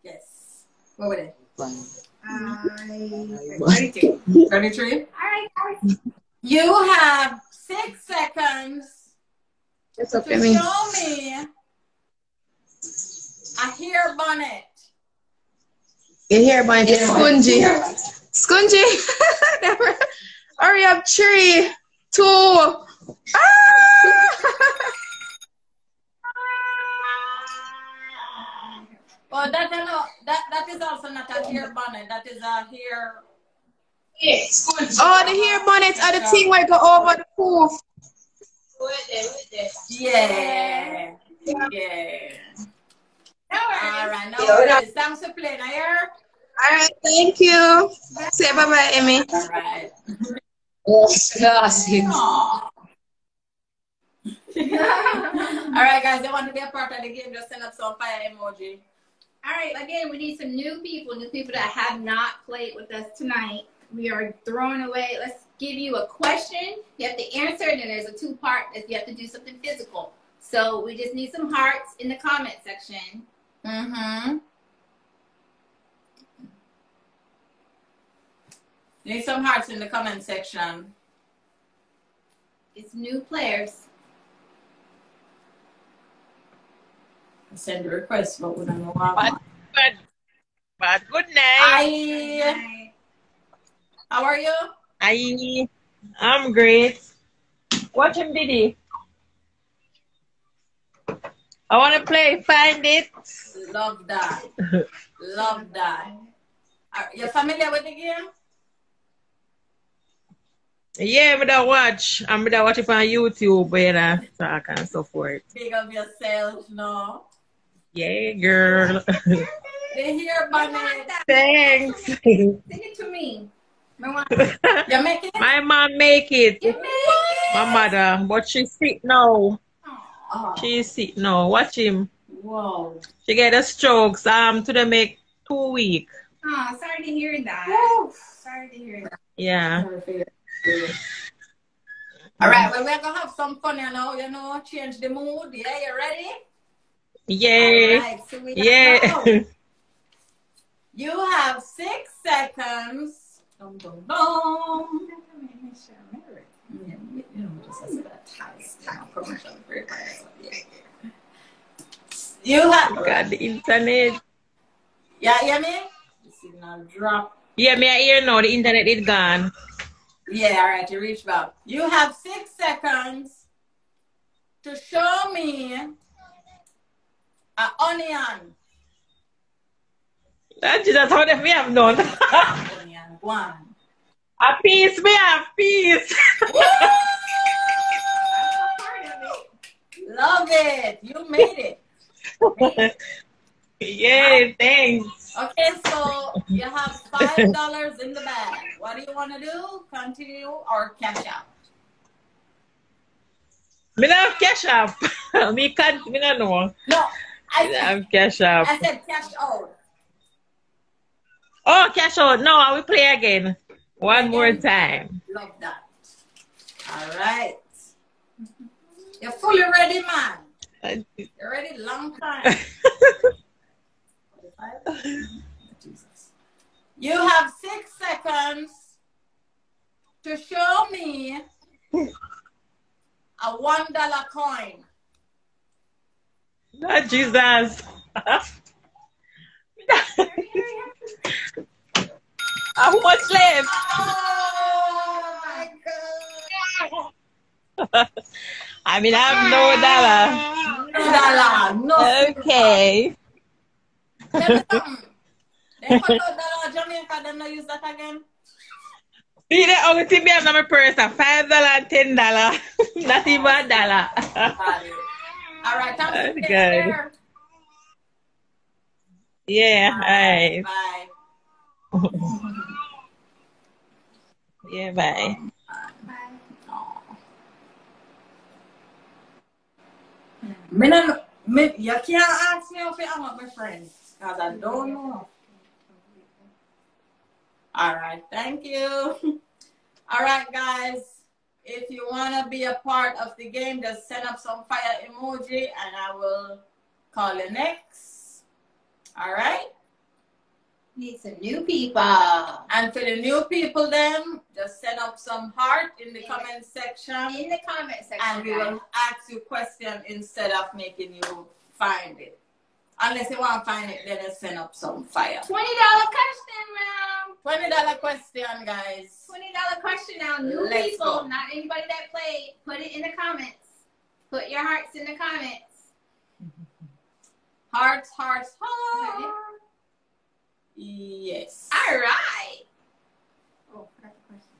Yes. What were they? 32. 33. All right, guys. You have 6 seconds It's to okay, me. show me a hair bonnet. You hear about it? Scungy. Scungy. Hurry up, 3, 2. Oh, that you know, that is also not a hair bonnet. That is a hair. Oh, the hair bonnets are the thing where go over the poof. Yeah. Yeah. All right. No worries. Thanks for playing here. All right, thank you. Say bye-bye, Emmy. All right. Aw. All right, guys. They want to be a part of the game. Just send up some fire emoji. All right, again, we need some new people that have not played with us tonight. We are throwing away. Let's give you a question. You have to answer, and then there's a two-part that you have to do something physical. So we just need some hearts in the comment section. Mm-hmm. Need some hearts in the comment section. It's new players. Send a request, but we don't know how. But good night. Hi. How are you? I'm great. Watching Diddy. I want to play Find It. Love that. Love that. Are you familiar with the game? Yeah, I'm gonna watch. I'm gonna watch it on YouTube and talk and so forth. Big of yourself, no? Yeah, girl. They hear bonnet. Thanks. Send it to me. You make it? My mom make it. You make it? My mother, but she's sick now. Oh. She's sick now. Watch him. Whoa. She get a strokes. To the make 2 weeks. Oh, sorry to hear that. Woo. Sorry to hear that. Yeah. All right, well, we're gonna have some fun, change the mood. Yeah, you ready? Yeah. All right, so we Yeah. go. You have 6 seconds. Dum, dum, dum. You have. Got the internet. Yeah, hear me? The signal drop. Yeah, me I hear now. The internet is gone. Yeah, all right, you reach back. You have 6 seconds to show me an onion. That's how them me have done. Onion, one. A piece, me have piece. Love it. You made it. Yeah, thanks. Okay, so you have $5 in the bag. What do you want to do? Continue or cash out? Me not have cash up. Me don't know. No, I have cash up. I said cash out. Oh, cash out. No, I will play again. One more time. Love that. All right. You're fully ready, man. You're ready long time. Jesus. You have 6 seconds to show me a $1 coin. Oh, Jesus. How much left? Oh my God. I mean, I have no dollar. $1. No. Okay. Tell me something. They put out Jamaica, then they use that again. See the only thing me have in my purse $5 and $10. Not even $1. All right, time to stay Good. there. Yeah, All alright. Bye. Yeah, bye. You can't ask me if I'm with my friends because I don't know. All right, thank you. All right, guys. If you want to be a part of the game, just send up some fire emoji and I will call you next. All right? Need some new people. And for the new people, then, just send up some heart in the comment section. In the comment section. And we will ask you questions instead of making you find it. Unless you want to find it, then just send up some fire. $20 question round. $20 question, guys. $20 question now. New Let's people, go. not anybody that played. Put it in the comments. Put your hearts in the comments. Hearts, hearts, hearts. Yes. All right. Oh, I got the question.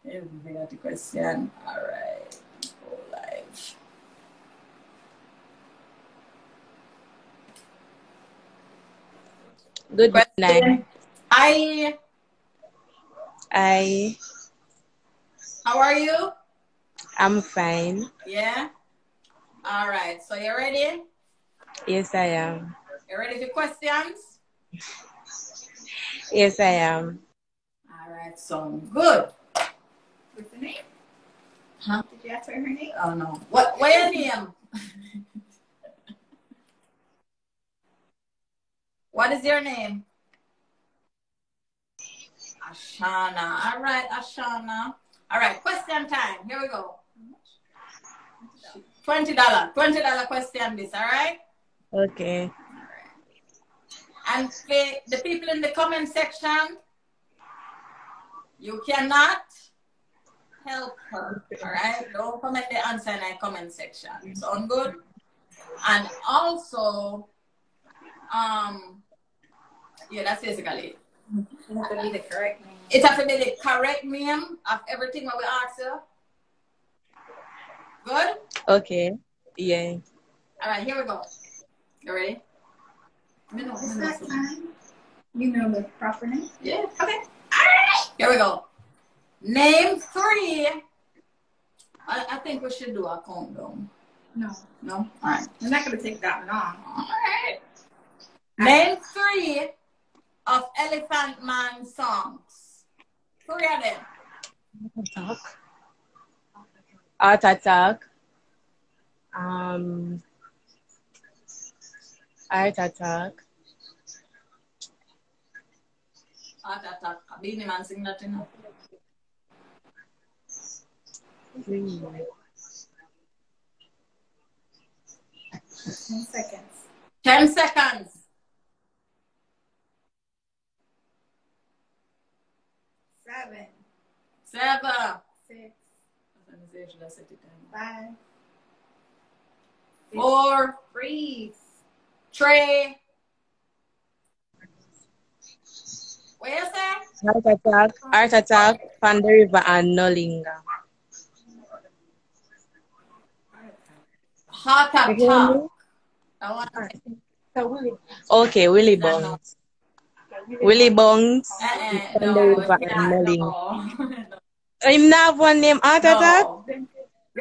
Yeah, we got the question. All right. Go live. Good night. Question. Hi. How are you? I'm fine. Yeah. All right. So you ready? Yes, I am. You ready for questions? Yes, I am. All right. So good. What's the name? Huh? Did you ask her name? Oh no. What your name? What is your name? Ashana. All right, Ashana. All right, question time. Here we go. $20. $20 question this, all right? Okay. All right. And for the people in the comment section, you cannot help her, all right? Don't comment the answer in the comment section. Sound good? And also, yeah, that's basically it. It has to be the correct name. It has to be the correct name of everything that we ask you. Good? Okay. Yeah. All right, here we go. You ready? It's that time. You know the proper name? Yeah. Okay. All right. Here we go. Name 3. I think we should do a countdown. No. No? All right. It's not going to take that long. All right. Name 3 of Elephant Man songs. 3 of them. Art Attack. Art Attack. Art Attack. Beenie Man sing that, you know. 10 seconds. 10 seconds. 7, 7. 6, 5. 5, 4. freeze. 3. What you say? Art Attack, Panda River, and Nolinga. Heart You hear Attack. me? I want Okay, Willie Bones. Willie Bones, Panda no, River, yeah, and Nolinga. no. I'm not one name Art Attack. No. You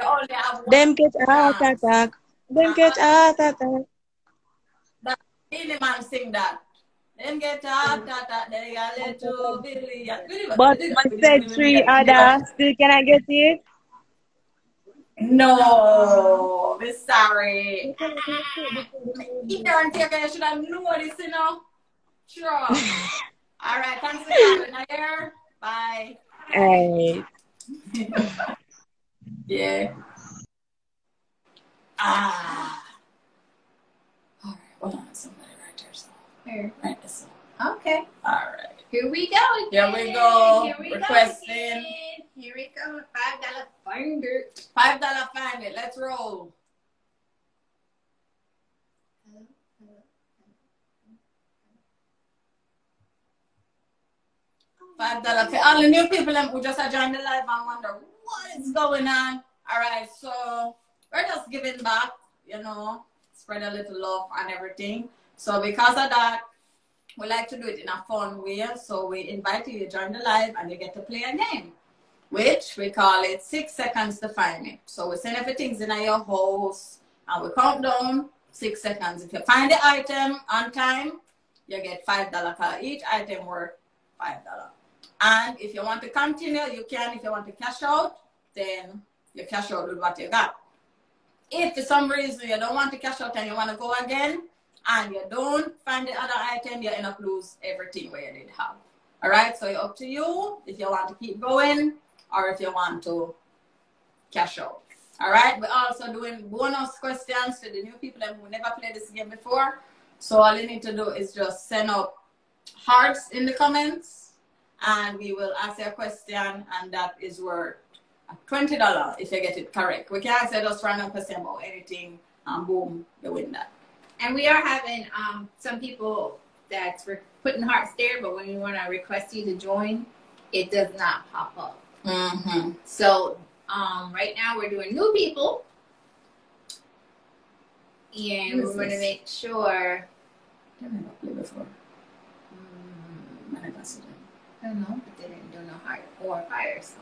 only have one. Them get Art Attack. Them get Art Attack. That Billy Man sing that. Them get that. They got little Billy. But I said 3 others. Still can I get it? No, I'm sorry. If you're on tape, you should have known this, you know. Sure. All right, thanks for coming here. Bye. Alright. Yeah. All right, hold on. Somebody write their song. Here. Write the song. Okay. All right. Here we go again. Here we go. Here we Requesting. go again. Here we go. $5 finder. $5 find it. Let's roll. $5 for all the new people who just joined the live and wonder what is going on. All right, so we're just giving back, you know, spread a little love and everything. So because of that, we like to do it in a fun way. So we invite you to join the live and you get to play a game, which we call it 6 seconds to find it. So we send everything in your house and we count down 6 seconds. If you find the item on time, you get $5. Each item worth $5. And if you want to continue, you can. If you want to cash out, then you cash out with what you got. If for some reason you don't want to cash out and you want to go again, and you don't find the other item, you end up lose everything where you did have. All right, so it's up to you if you want to keep going or if you want to cash out. All right, we're also doing bonus questions to the new people who never played this game before. So all you need to do is just send up hearts in the comments and we will ask you a question, and that is worth $20 if you get it correct. We can't say just random question about anything and boom, you win that. And we are having some people that's putting hearts there, but when we want to request you to join, it does not pop up. Mm-hmm. So right now we're doing new people, and we're going to make sure. I don't know, but they didn't do no heart or fire, so.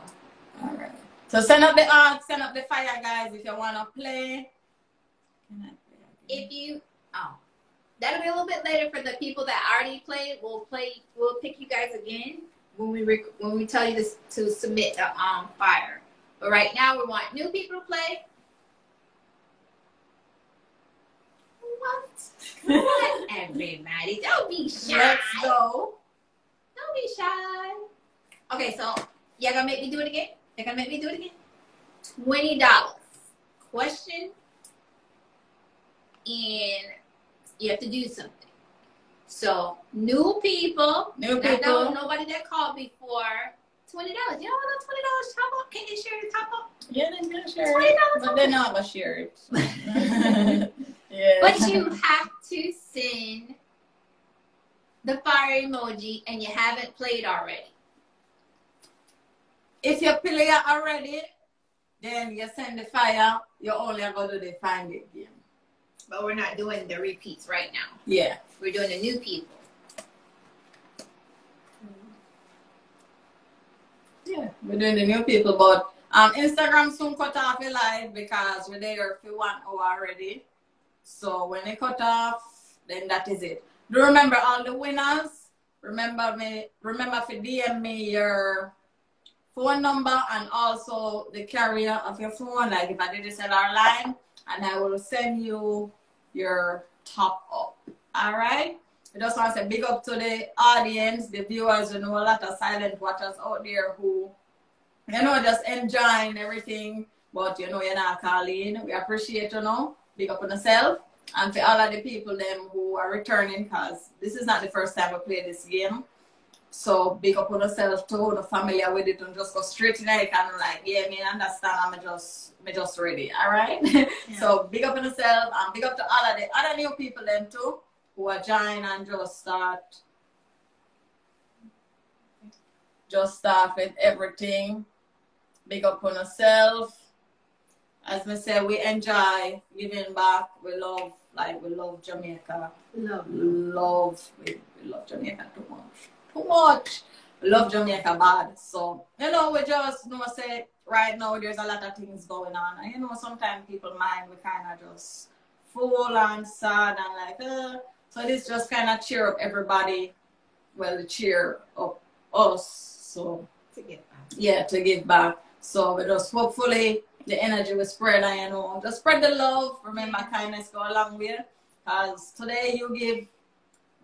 All right. So send up the art, send up the fire, guys, if you want to play. If you, that'll be a little bit later for the people that already played. We'll pick you guys again when we tell you to submit the fire. But right now we want new people to play. What? Everybody, don't be shy. Let's go. Don't be shy. Okay, so y'all gonna make me do it again? You're gonna make me do it again? $20. Question, and you have to do something. So new people, nobody that called before. $20. You don't want $20 top up? Can you share the top up? Yeah, they're gonna share $20 it, but they're not gonna share it. Yeah. But you have to send the fire emoji, and you haven't played already. If you play already, then you send the fire. You only go to the find it game. But we're not doing the repeats right now. Yeah. We're doing the new people. Yeah, we're doing the new people, but Instagram soon cut off a live because we're there for 1 hour already. So when they cut off, then that is it. Do remember all the winners. Remember to DM me your phone number and also the carrier of your phone, like if I did this at our line, and I will send you your top up. All right. I just want to say big up to the audience, the viewers. You know, a lot of silent watchers out there who, you know, just enjoying everything, but you know, you're not calling. We appreciate, you know. Big up on yourself. And for all of the people them who are returning, because this is not the first time we play this game. So big up on yourself too, the familiar with it, and just go straight in it and like, yeah, me understand, I'm just ready. All right. Yeah. So big up on yourself, and big up to all of the other new people them too, who are joining and just start with everything. Big up on yourself. As I said, we enjoy giving back. We love Jamaica. We love Jamaica too much. We love Jamaica bad. So, you know, we just, you know, say right now there's a lot of things going on. And, you know, sometimes people mind, we kind of just full and sad and like, So this just kind of cheer up everybody. Well, cheer up us. So, to give back. Yeah, to give back. So we just hopefully the energy will spread, and you know, just spread the love. Remember, kindness go a long way. Because today you give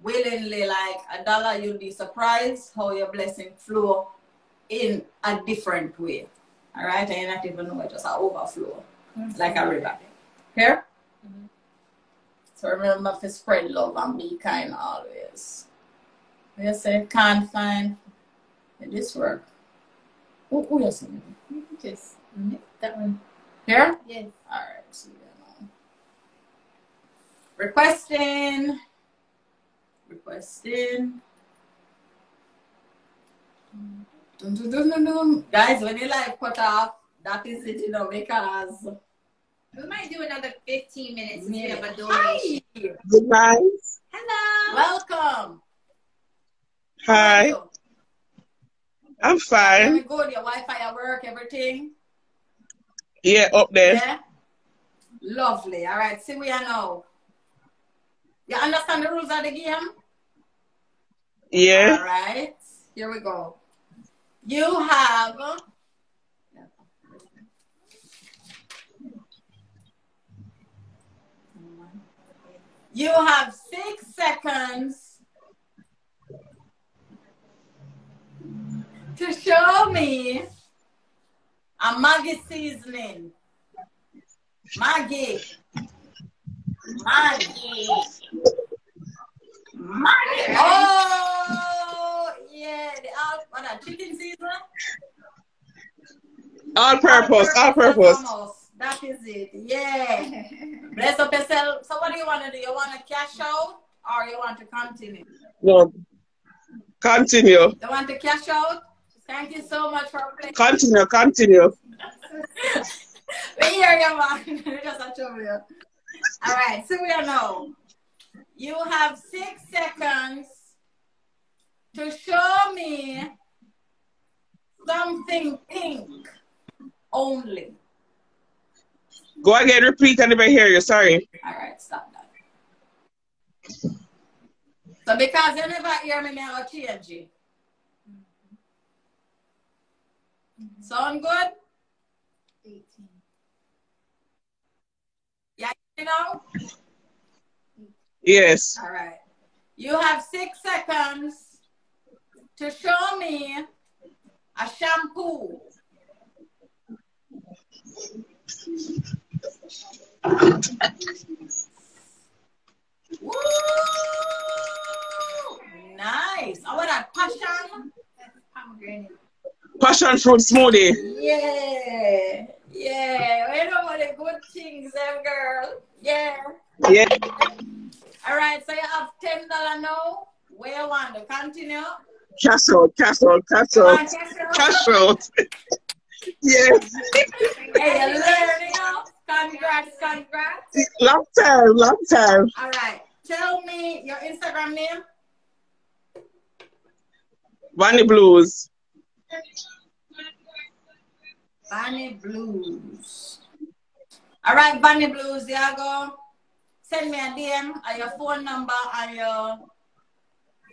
willingly like $1, you'll be surprised how your blessing flow in a different way. All right, and you not even know it, just an overflow, like a river. Here. Mm-hmm. So remember to spread love and be kind always. You say can't find this work. Who you saying? Just that one. Here? Yes. All right. See that now. Requesting. Dun, dun, dun, dun, dun. Guys, when you like cut off, that is it, you know, because we might do another 15 minutes to yeah. have a donation. Good night. Hello. Welcome. Hi. I'm fine. Very good. Your Wi-Fi at work, everything? Yeah, up there. Yeah? Lovely. All right. See where you are now. You understand the rules of the game? Yeah. All right. Here we go. You have... You have 6 seconds to show me a Maggi seasoning. Maggi. Oh, yeah. The chicken seasoning? All purpose. Almost. That is it. Yeah. Mess up yourself. So what do you want to do? You want to cash out or you want to continue? No. Continue. You want to cash out? Thank you so much for playing. Continue. We hear you, man. Just a trouble. All right, so we know. You have 6 seconds to show me something pink only. Go again, repeat, I never hear you, sorry. All right, stop that. So because you never hear me, I will change it. Sound good? 18. Yeah, you know? Yes. All right. You have 6 seconds to show me a shampoo. Woo! Nice. I want that passion. Pomegranate. Passion fruit smoothie. Yeah. Yeah. We know what the good things there, girl. Yeah. Yeah. All right. So you have $10 now. Where you want to continue? Cash out. Cash out. Yes. Hey, you're learning now. Congrats. Long time. All right. Tell me your Instagram name. Bunny Blues. Bunny Blues. All right, Bunny Blues. There you go. Send me a DM and your phone number and your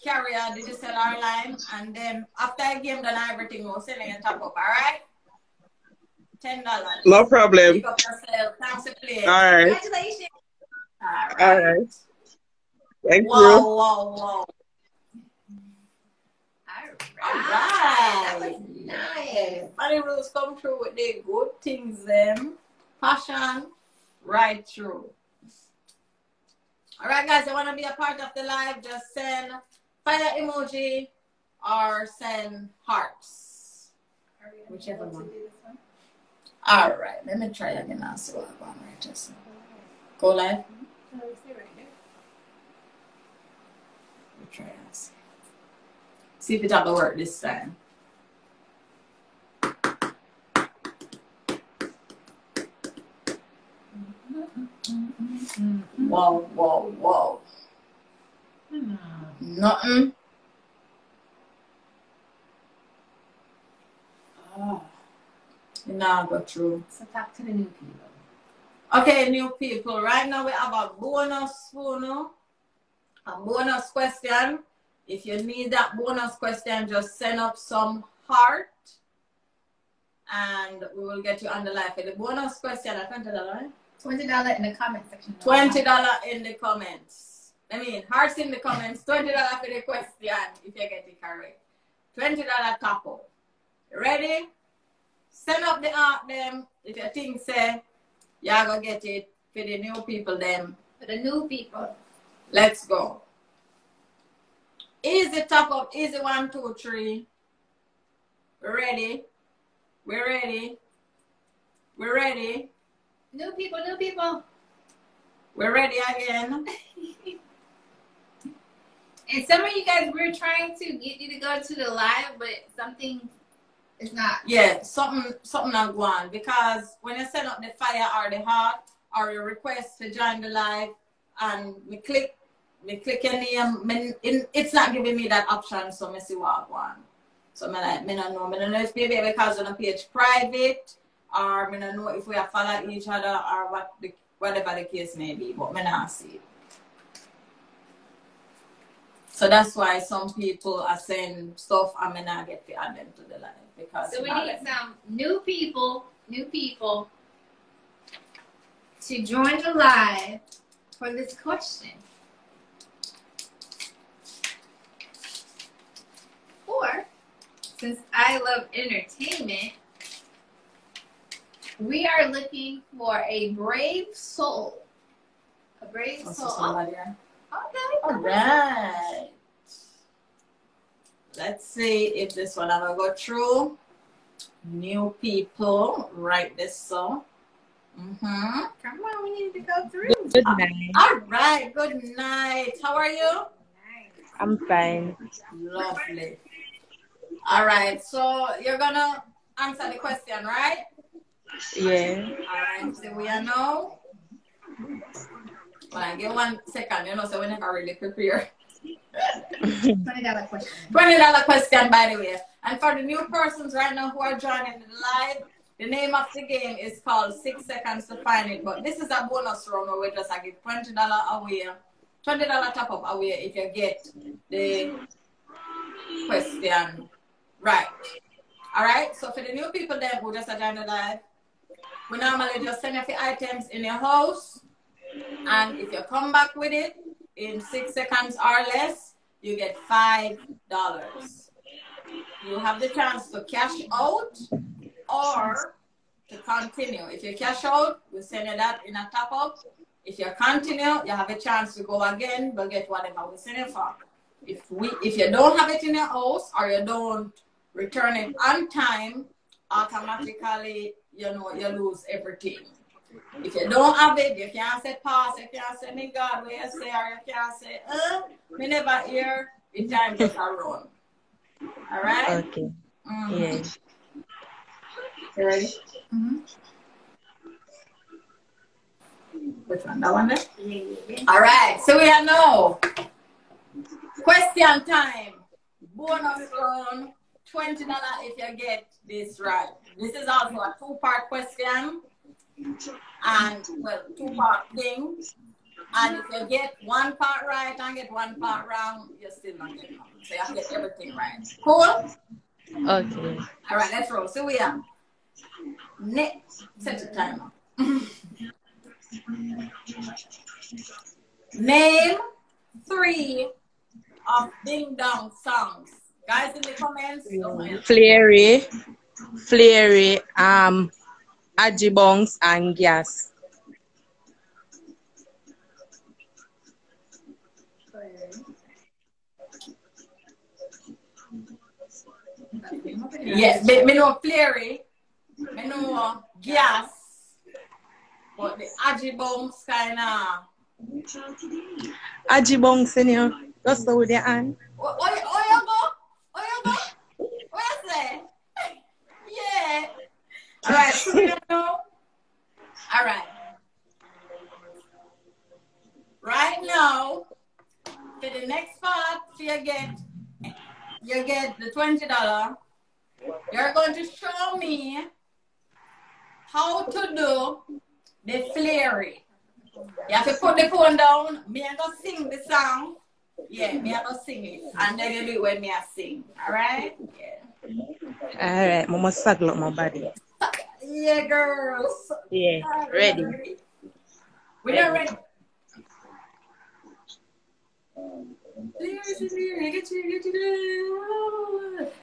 carrier, the DSLR line, and then after I game done everything, we'll send you a top up. All right. $10. No problem. Pick up yourself. Thanks for playing. All right. Congratulations. All right. Thank you. Wow. All right. That was nice. Bunny Blues come through with the good things, them. Passion, right through. All right, guys, you want to be a part of the live, just send fire emoji or send hearts. Whichever one. All right, let me try again now. So I'm right just go live. We'll try and see. See if it have to work this time. Whoa. Nothing. Oh. Now go through. So talk to the new people. Okay, new people. Right now we have a bonus question. If you need that bonus question, just send up some heart and we will get you on the live. For the bonus question, $20. $20 in the comment section. $20 in the comments. Hearts in the comments. $20 for the question if you get it correct. $20 top up. Ready? Send up the art them. If you think say you're gonna get it for the new people them. For the new people. Let's go. Easy top up, easy 1, 2, 3. We're ready. New people. We're ready again. And some of you guys, we're trying to get you to go to the live, but something is not. Yeah, something not going because when you send up the fire or the heart or your request to join the live and we click your name, it's not giving me that option, so I see what I want. So I don't know if maybe because on a page private or I don't know if we have followed each other or whatever the case may be, but I don't see it. So that's why some people are saying stuff I may not get to add them to the live. Because so we need some new people to join the live for this question. Or, since I love entertainment, we are looking for a brave soul. A brave soul. Okay. All right. Let's see if this one I'm gonna go through. New people, write this so. Mm-hmm. Come on, we need to go through. Good night. All right. Good night. How are you? I'm fine. Lovely. All right. So you're gonna answer the question, right? Yeah. All right. So we are now. Well, I give 1 second. You know, so we never really prepare. $20 question. $20 question, by the way. And for the new persons right now who are joining the live, the name of the game is called 6 Seconds to Find It. But this is a bonus round where we just give $20 away, $20 top up away if you get the question right. All right. So for the new people there who just joined the live, we normally just send you the items in your house, and if you come back with it in 6 seconds or less, you get $5. You have the chance to cash out or to continue. If you cash out, we send you that in a top up. If you continue, you have a chance to go again, but get whatever we send you for. If you don't have it in your house or you don't return it on time, automatically you lose everything. If you don't have it, you can't say pass, you can't say me God where you say, or you can't say me never hear. The time just a run. All right? Okay. Mm-hmm. Yeah. You ready? Mm-hmm. Which one? That one there? Yeah. All right. So we are now. Question time. Bonus round. $20 if you get this right. This is also a 2-part question. And, well, 2-part thing. And if you get 1 part right and get 1 part wrong, you're still not getting it. So you have to get everything right. Cool? Okay. All right, let's roll. So we are. Set the timer. Name 3 of Ding Dong songs. Guys in the comments. Flary, Ajibongs, and Gas. Yes, me know Flary, me know Gas, but the Ajibongs kind of. Ajibongs, senior. Just hold your hand. Oh, you go? What you say? Yeah. All right, so you know. All right. Right now, for the next part, you get the $20. You're going to show me how to do the flary. You have to put the phone down. Me and go sing the song. Yeah, me and go sing it. And then you do it when me I sing. Alright? Yeah. Alright, Mama saggle up my body. Yeah, girls. Yeah, ready. We're ready.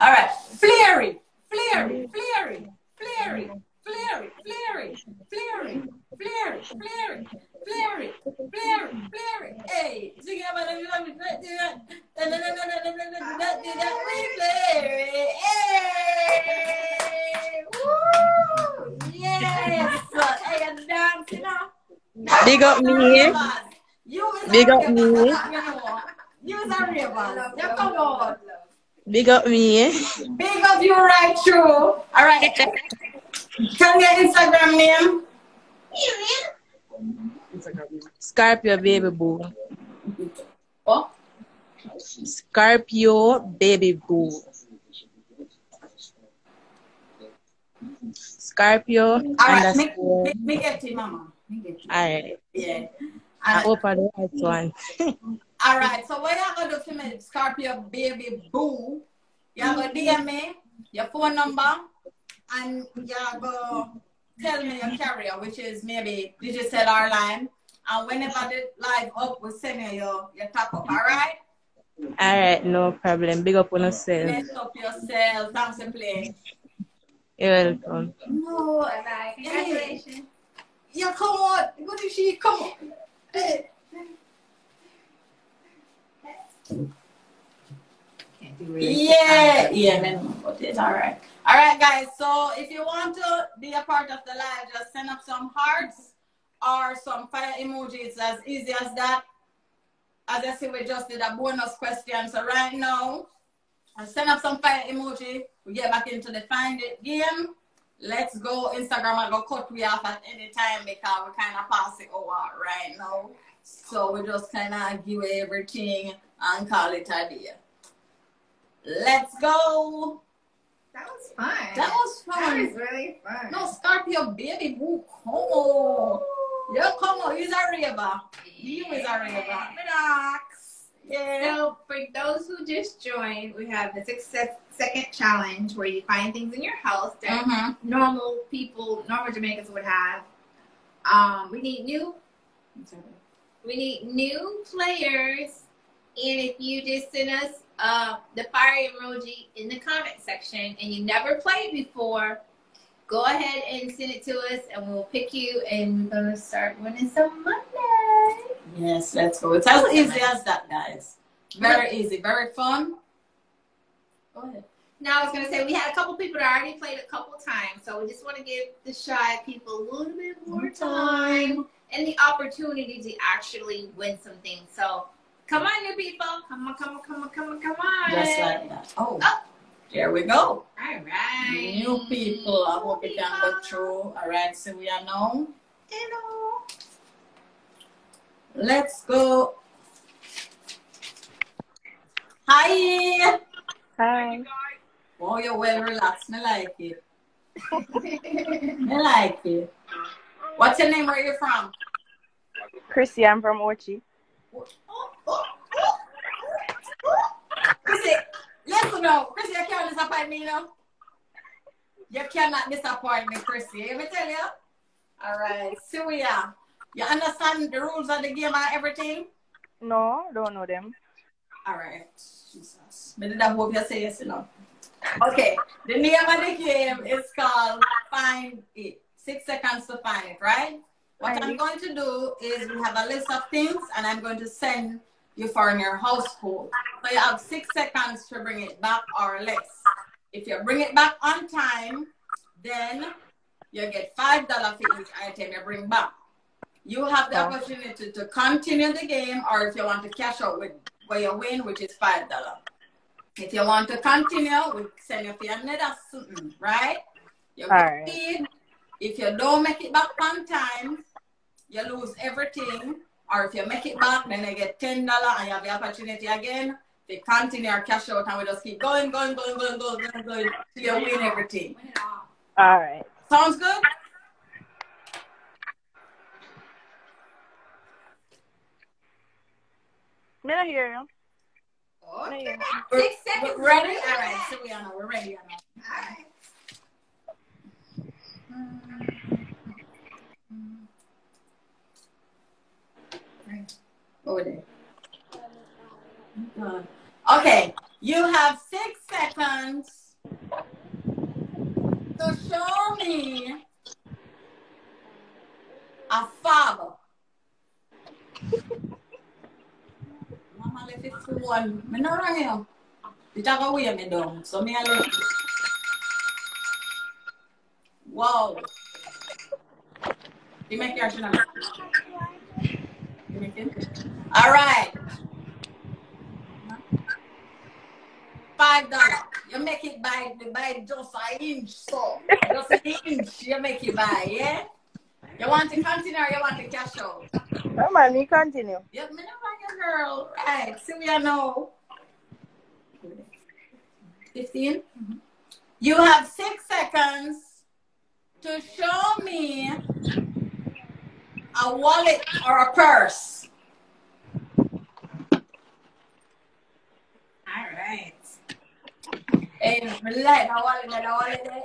All right, flary. Hey, yes. Hey, I'm dancing now. Big up me. Big up me. Use a ribbon. You come on. Big up me. Big up you right through. All right. Can your Instagram name? Scorpio baby boo. What? Scorpio baby boo. Scorpio. All right. Me get it, mama. All right. Yeah. I open the right one. All right. So what you gonna do for me, Scorpio baby boo? You gonna DM me your phone number, and you go tell me your carrier, which is maybe digital or line. And whenever the live up, we'll send you your top up. All right? All right, no problem. Big up on yourself. Bless up yourself. Thanks for playing. You're welcome. No, Bye-bye. Congratulations. Yeah, come on. What is she? Come on. Hey. Yeah, minimum, but it's all right. All right, guys. So if you want to be a part of the live, just send up some hearts or some fire emojis. It's as easy as that. As I say, we just did a bonus question. So right now, I'll send up some fire emoji. We get back into the Find It game. Let's go. Instagram, I'll go cut we off at any time because we kind of pass it over right now. So we just kind of give everything and call it a day. Let's go. That was fun. That was fun. That was really fun. No, Scorpio, baby, boo, come on. Yeah, come on. He's a raver. He is a raver. Relax. Yeah. So for those who just joined, we have the 6-second challenge where you find things in your house that normal Jamaicans would have. We need new players, and if you just send us the fire emoji in the comment section and you never played before, go ahead and send it to us and we'll pick you and we're gonna start winning some money. Yes, let's go. It's as easy as that, guys. Very easy, very fun. Go ahead. Now I was gonna say we had a couple people that already played a couple times, so we just want to give the shy people a little bit more time and the opportunity to actually win some things. So come on, new people. Come on. Just like that. Oh. There we go. All right. New people. I hope you can go through. All right, so we are now. Hello. Let's go. Hi. Hi. Oh, you're well relaxed. I like it. I like it. What's your name? Where are you from? Chrissy, I'm from Ochi. Chrissy, listen now. Chrissy, you can't disappoint me, you know. You cannot disappoint me, Chrissy. Let me tell you. All right. So we are. You understand the rules of the game and everything? No, don't know them. All right. Jesus. But I hope you say yes, you know. Okay. The name of the game is called Find It. 6 seconds to find it, right? What I'm going to do is we have a list of things and I'm going to send you for in your household. So you have 6 seconds to bring it back or less. If you bring it back on time, then you get $5 for each item you bring back. You have the opportunity to continue the game, or if you want to cash out with where you win, which is $5. If you want to continue, we send you for another something, right? You get paid. If you don't make it back on time, you lose everything. Or if you make it back, then you get $10 and you have the opportunity again. If you continue or cash out, and we just keep going till you win everything. All right. Sounds good? Me not hear you. Okay. We're, 6 seconds. we're ready? All right, so we are now. We're ready. All right. Over there. Okay, you have 6 seconds to show me a father. Mama left it for one. Me not wrong here. You talk away me down. So me I left it. Wow. You make your shit. All right. $5. You make it by just an inch, so just an inch. You make it by, yeah. You want to continue or you want to cash out? Come on, me continue. Yeah, me not like a girl, right? Sylvia, no. 15. You have 6 seconds to show me a wallet or a purse. All right. Hey, me like the wallet,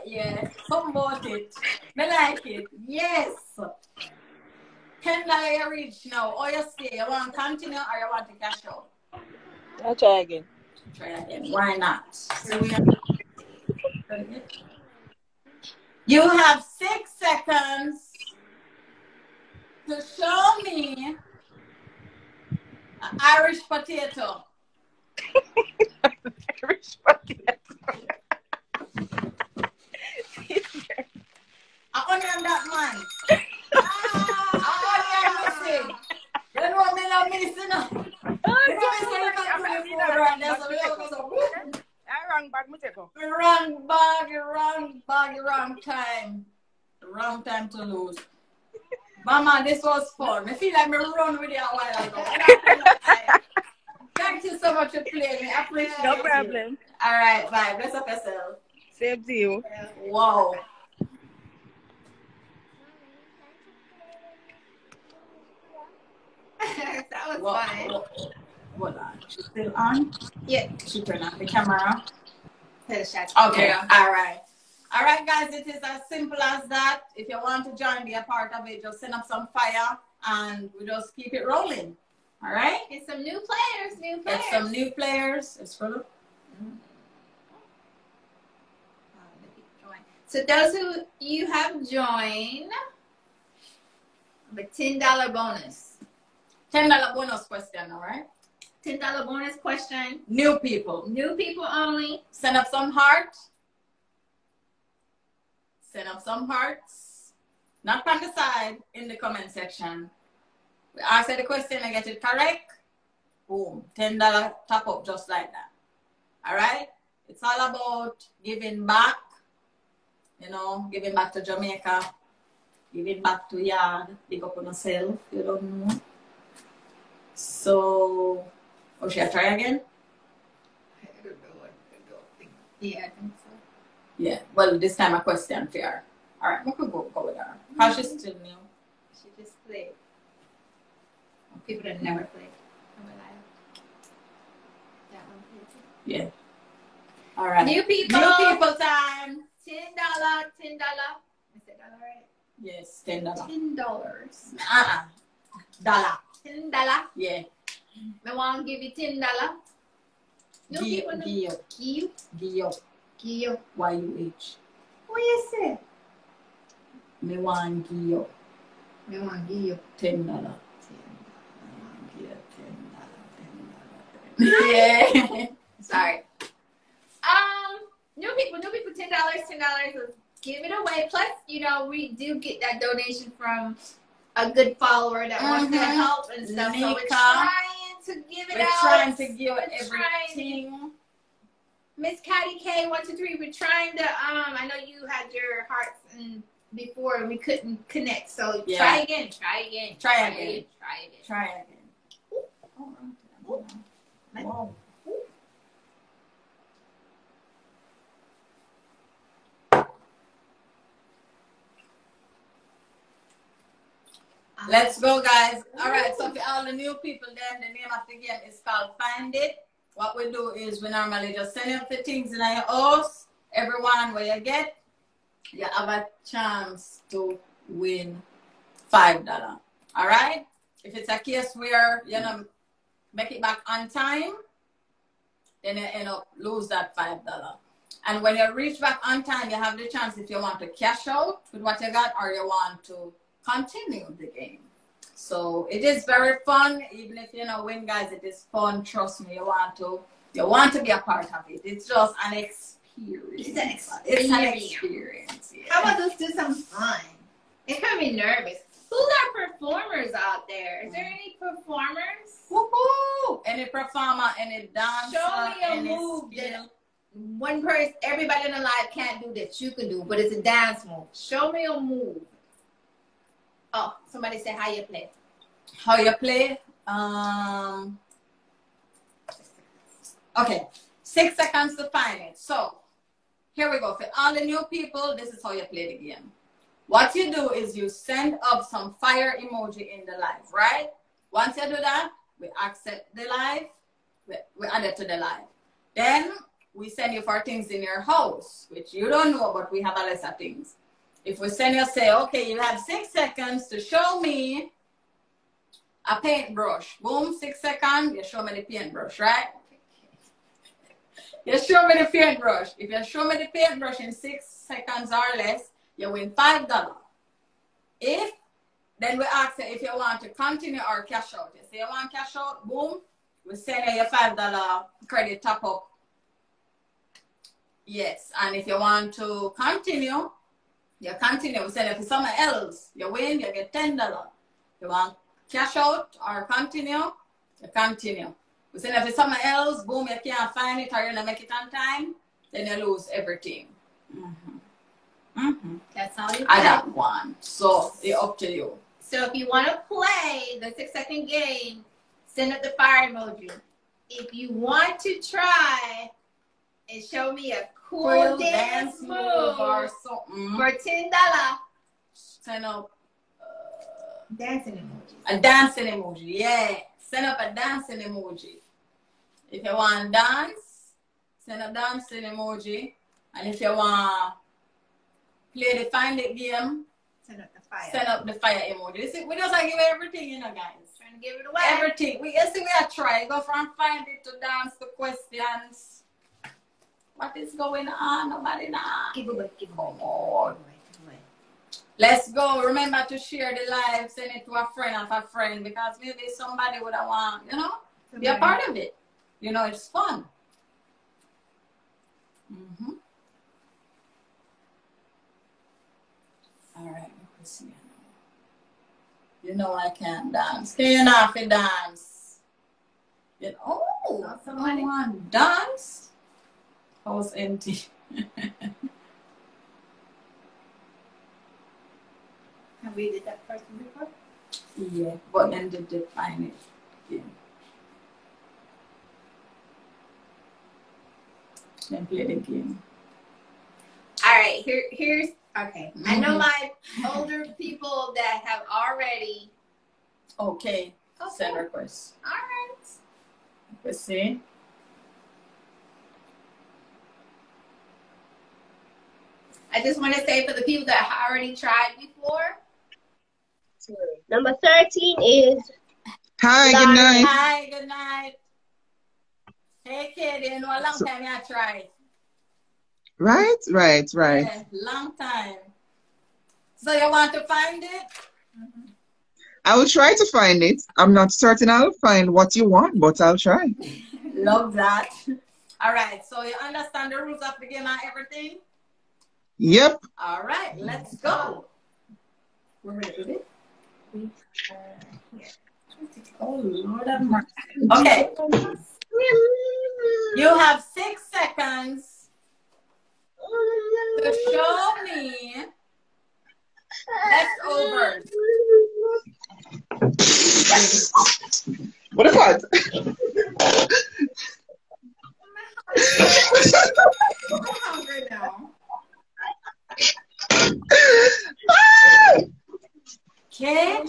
yeah. Some about it. Me like it, yes. $10 you reach now. Or you stay. You want to continue or you want to cash out? I'll try again. Try again. Why not? So we have... You have 6 seconds to show me an Irish potato. Irish Wrong bag, me take off. Wrong bag, wrong time. Wrong time to lose. Mama, this was fun. I feel like me run with you a while ago. Thank you so much for playing. I appreciate it. No problem. All right, bye. Bless up yourself. Same to you. Wow. That was fun. Hold on. She's still on? Yeah. She turned off the camera. Okay. Yeah. All right. All right, guys. It is as simple as that. If you want to join, be a part of it, just send up some fire and we just keep it rolling. All right? Get some new players. Get some new players. It's full. So those who you have joined, the $10 bonus. $10 bonus question, all right? $10 bonus question. New people. New people only. Send up some hearts. Send up some hearts. Not from the side, in the comment section. We answer the question and get it correct. Boom. $10 top up just like that. All right? It's all about giving back. You know, giving back to Jamaica. Giving back to yard. Big up on yourself. You don't know. So, should I try again? I don't know what to do. Yeah, I think so. Yeah. Well, this time a question for her. All right, we could go with her. Because she's still new. She just played. People that never played. That one played. Yeah. All right. New people. New people time. $10. Is that dollar right? Yes, $10. $10. Dollar. $10. Yeah. I want to give you $10. New people. Give Y-U-H. What you say? Me want give you I want to give you $10. Yeah. Sorry. New people, $10, $10. Give it away. Plus, you know, we do get that donation from a good follower that wants to help and stuff. So we're trying to give it out. We're trying to give everything. Miss Catty K123, we're trying to I know you had your hearts and before and we couldn't connect. So try again. Wow. Let's go, guys. All right, so for all the new people, then the name of the game is called Find It. What we do is we normally just send up the things in your house. Everyone where you get, you have a chance to win $5. All right? If it's a case where you don't make it back on time, then you end up lose that $5. And when you reach back on time, you have the chance if you want to cash out with what you got or you want to continue the game. So it is very fun. Even if you know win, guys, it is fun. Trust me, you want to be a part of it. It's just an experience. It's an experience. Yeah. How about let's do some fun? It can be nervous. Who are performers out there? Is there any performers? Woohoo! Any performer, any dancer, show me a any move skill. that one person, everybody in the live can't do that you can do, but it's a dance move. Show me a move. Oh, somebody said how you play. How you play? Okay, 6 seconds to find it. So here we go. For all the new people, this is how you play the game. What you do is you send up some fire emoji in the live, right? Once you do that, we accept the live. We add it to the live. Then we send you for things in your house, which you don't know, but we have a list of things. If we send you, say, okay, you have 6 seconds to show me a paintbrush. Boom, 6 seconds, you show me the paintbrush, right? You show me the paintbrush. If you show me the paintbrush in 6 seconds or less, you win $5. Then we ask you if you want to continue or cash out. You say you want cash out, boom, we send you your $5 credit top up. Yes, and if you want to continue, you continue. We send it to someone else. You win, you get $10. You want cash out or continue, you continue. We say if it's something else, boom, you can't find it or you don't make it on time, then you lose everything. That's all you I play. got one. So it's up to you. So if you want to play the 6-second game, send up the fire emoji. If you want to try and show me a cool dance move or something for $10, send up dancing emoji. a dancing emoji. Yeah. Send up a dancing emoji. If you want dance, send a dancing emoji. And if you want play the find it game, send up the fire. Send up the fire emoji. You see, we just like give everything, you know, guys. Trying to give it away. Everything. We are trying. Go from find it to dance to questions. What is going on? Nobody know. Give away. Come on. Let's go. Remember to share the live. Send it to a friend of a friend because maybe somebody would have want, you know, be a part of it. You know, it's fun. All right. You know I can't dance. Can you not dance? You know, somebody want dance? House empty. Have we did that person before? Yeah, but then did they find it again? Then play the game. All right, here's okay. I know my older people that have already. Okay. Send request. All right. Let's see. I just want to say for the people that have already tried before. Number 13 is. Hi, good night. Hi, good night. Hey, kid, you know a long time I tried. Right. Yeah, long time. So you want to find it? I will try to find it. I'm not certain I'll find what you want, but I'll try. Love that. All right, so you understand the rules of the game and everything? Yep. All right, let's go. We're ready to do it? Oh, Lord have mercy. Okay. You have 6 seconds to show me leftovers. What is that? I'm hungry now. Okay.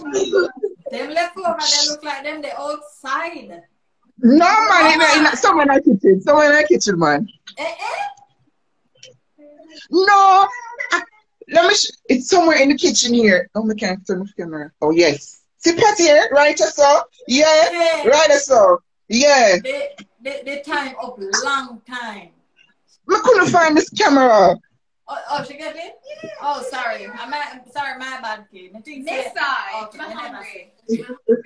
Them leftovers, they look like them, they're outside. No, man, someone in the kitchen. Someone in the kitchen, man. No. Let me. It's somewhere in the kitchen here. Oh, I can't turn the camera. Oh, yes. See, Pat here, right or so? Yeah. Right or so? Yeah. The time up long time. I couldn't find this camera. Oh, she got it? Yeah. Oh, sorry. Sorry, my bad, kid. Next side. Okay, I'm hungry.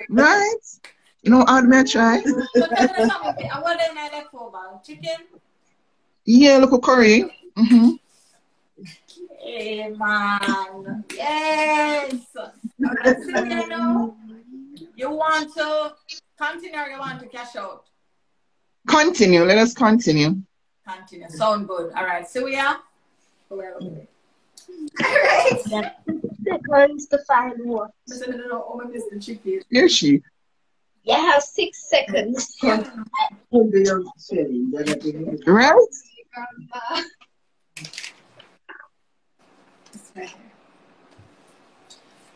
Right? You know, how may I try? I want to know leftover. Chicken? Yeah, look at curry. Hey, man. Yes. You want to continue or you want to cash out? Continue. Let us continue. Continue. Sound good. All right. So we are? All right. Seconds to find more. Here's she. You have 6 seconds. Right?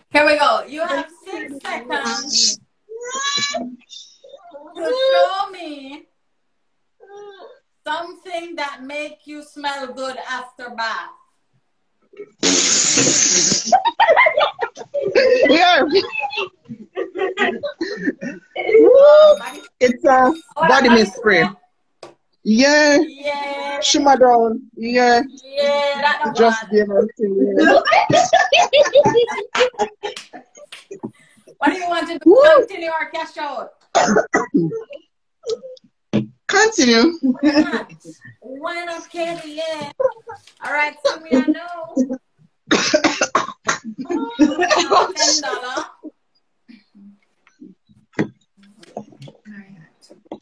Here we go. You have 6 seconds to show me something that make you smell good after bath. Yeah. It's a body mist spray. Yeah. Yeah. Shimmer down. Yeah. Yeah, that just give us What do you want to do? Continue or cash out? Continue. Why not, Katie? Yeah. All right, so we are know.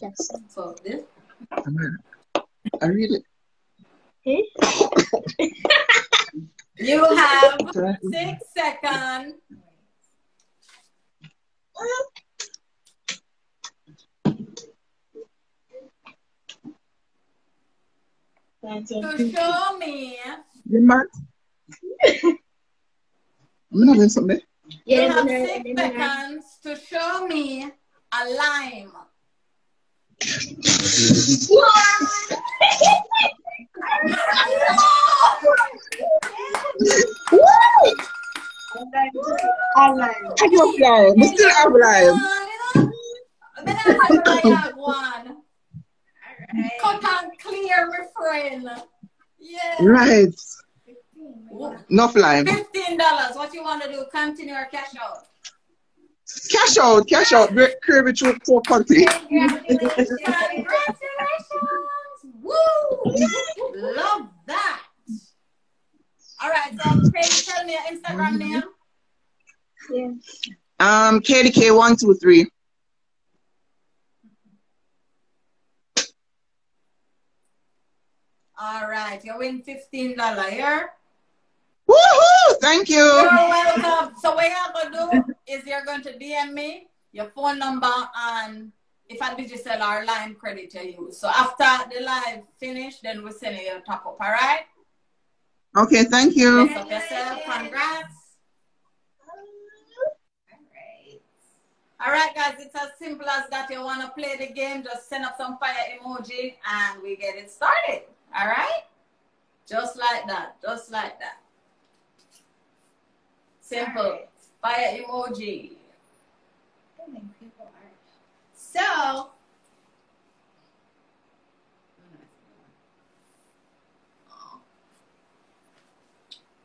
$10. So this. I really. You have 6 seconds. To show me. You mad? I'm not doing something. You have 6 seconds to show me a lime. I got lime. We still have lime. I have one. Cut and clear, my friend. Yeah. Right. Enough lime. $15. What you want to do? Continue or cash out? Cash out, cash out. Curve it through for country. Congratulations. Woo! Love that. All right, so can you tell me your Instagram name? Yeah. KDK123. All right, you win $15 here. Woohoo! Thank you. You're welcome. So what you're going to do is you're going to DM me your phone number and if a digital or line credit to you. So after the live finish, then we'll send you your top up, all right? Okay, thank you. Bless up yourself. Congrats. All right, guys, it's as simple as that. You want to play the game, just send up some fire emoji and we get it started. All right? Just like that. Just like that. Simple. Fire emoji. So,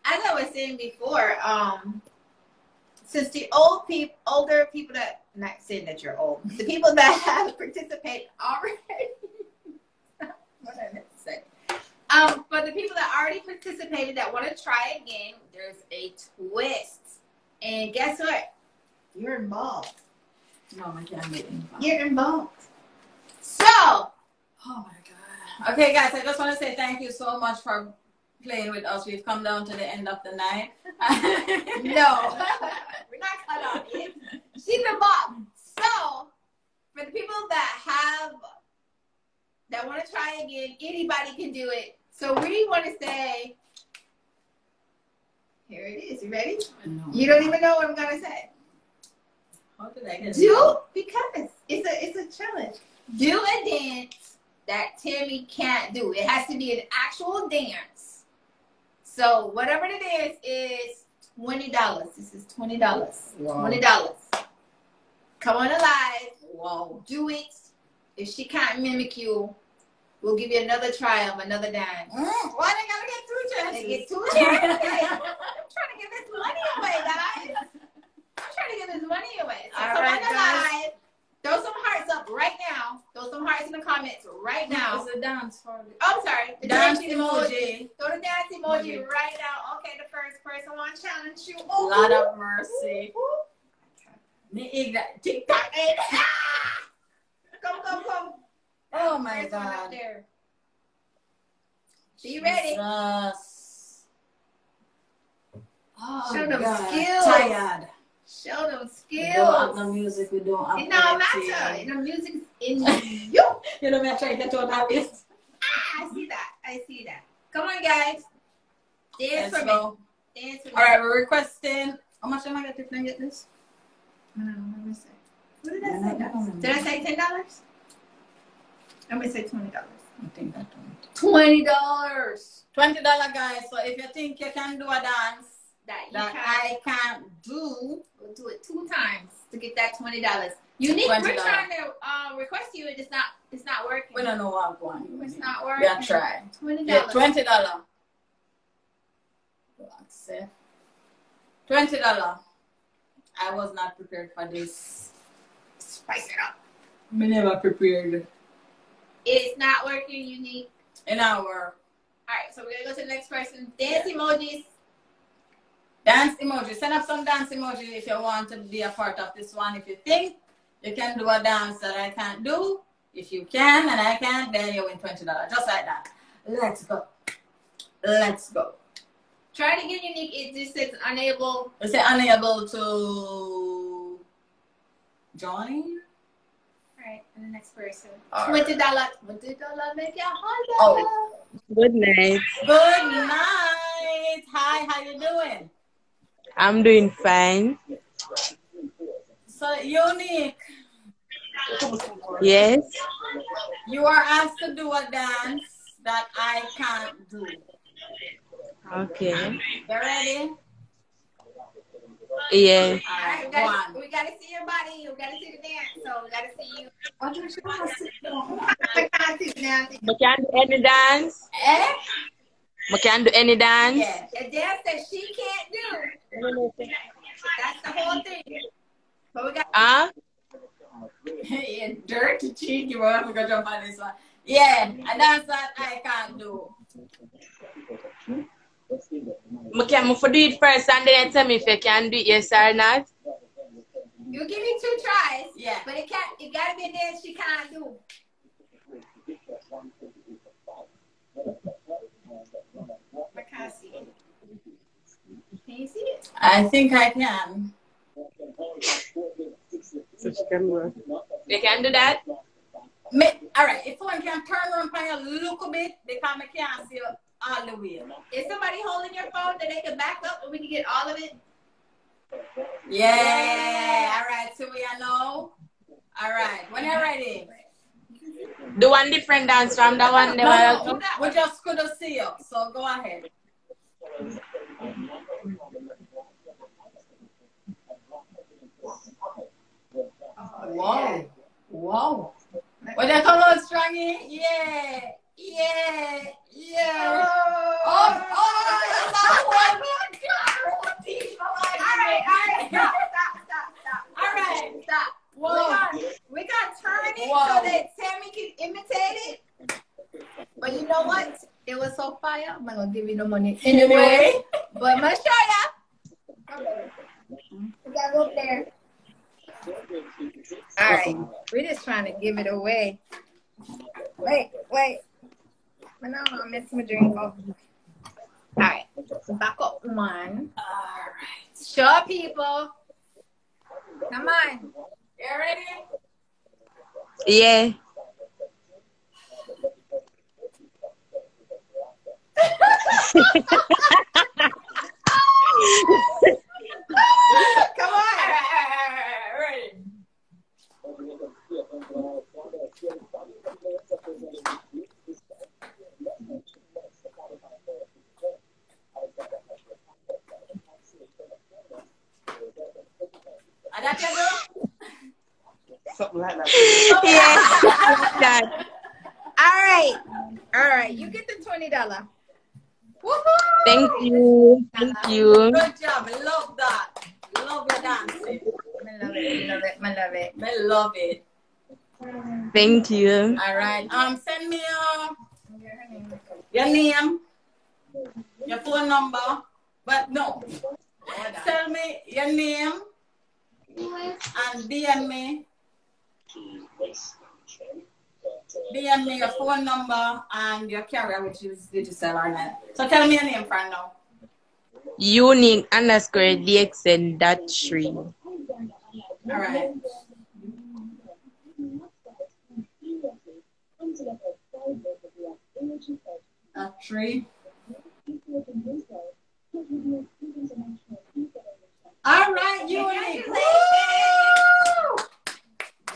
as I was saying before, since the older people that, not saying that you're old, the people that have participated already, what did I meant to say? For the people that already participated that want to try again, there's a twist. And guess what? You're involved. No, I can't get involved. You're involved. So, oh my God. Okay, guys, I just want to say thank you so much for playing with us. We've come down to the end of the night. no, we're not cut off yet. She's involved. So, for the people that want to try again, anybody can do it. So we want to say, here it is. You ready? No. You don't even know what I'm gonna say. How did I get because it's a challenge. Do a dance that Tami can't do. It has to be an actual dance. So whatever the dance is, $20. This is $20. Wow. $20. Come on alive. Wow. Do it. If she can't mimic you, we'll give you another try of another dance. Why they gotta get 2 chances? They get 2 chances. I'm trying to give this money away, guys. I'm trying to give this money away. So come on alive. Throw some hearts up right now. Throw some hearts in the comments right now. It's a dance for it. Oh, I'm sorry. The Dance dance emoji. Throw the dance emoji right now. Okay, the first person want to challenge you. Oh, Lord of mercy. Me ignore TikTok. Come. Oh my First one up God. there. Be ready. Jesus. Oh, Show them God. skills. Tired. Show them We don't have skills. no music. We don't have It don't matter. The music's in you. You know me, I try to get on that list. I see that. Come on, guys. Dance Let's for go. me. Dance for me. All right, we're requesting. How much am I get if I get this? I don't know. Let me say. What did I say? Did I say $10? Let me say $20. I think that $20. $20, guys. So if you think you can do a dance That I can't do, we'll do it 2 times to get that $20. Unique, $20. we're trying to request you. It's not working. we don't know what I'm going. It's not working. We are trying. $20. Yeah, $20. $20. I was not prepared for this. Spice it up. Me never prepared. It's not working, Unique. In our Alright, so we're gonna go to the next person. Dance emojis. dance emoji. Send up some dance emoji if you want to be a part of this one. If you think you can do a dance that I can't do, If you can and I can, then you win $20. Just like that. Let's go. Let's go. Try it again, Unique. It just says unable. It says unable to join. Right, and the next person. $20. $20 make you $100. Oh. Good night. Good night. Hi, how you doing? I'm doing fine. So, Unique. Yes. You are asked to do a dance that I can't do. Okay. You ready? Yeah. All right, we gotta see your body. We gotta see the dance. So we gotta see you. What do you want to see? I can't see now. We can do any dance. Eh? We can do any dance. Yeah. A dance that she can't do. That's the whole thing. But we got. Yeah, dirty cheeky. We're gonna jump on this one. Yeah, a dance that I can't do. Okay, I'm for do it first and then tell me if you can do it, yes or not. You give me 2 tries. Yeah. But it gotta be a dance she can't do. I can't see it. Can you see it? I think I can. You can do that? Alright, if one can turn around and look a bit, because I can't see all the way. Is somebody holding your phone that they can back up and we can get all of it? Yeah. Alright, so we are now. Alright, when you're ready. Do one different dance from the one. No, we just couldn't see you, so go ahead. Wow. Wow. When they come out strong, yeah. Yeah. Yeah. Oh, that's not one. All right. Stop. All right. Stop. Whoa. We got to turn it so that Tami can imitate it. But you know what? It was so fire. I'm not going to give you no money anyway. But I'm going to show you. We got to go up there. All right. We're just trying to give it away. Wait. No, I missed my drink. Oh. All right. Back up one. All right. Show people. Come on. You ready? Yeah. Come on. Ready. Something like that. Yeah. All right. You get the $20. Woohoo! Thank you. Good job. Love that. Love your dancing. I love it. Thank you. All right. Send me your name, your phone number. But no. Tell me your name and DM me. DM me your phone number and your carrier, which is digital or not. So tell me your name for now. Unique_DXN.3. All right. A 3. All right, Unique.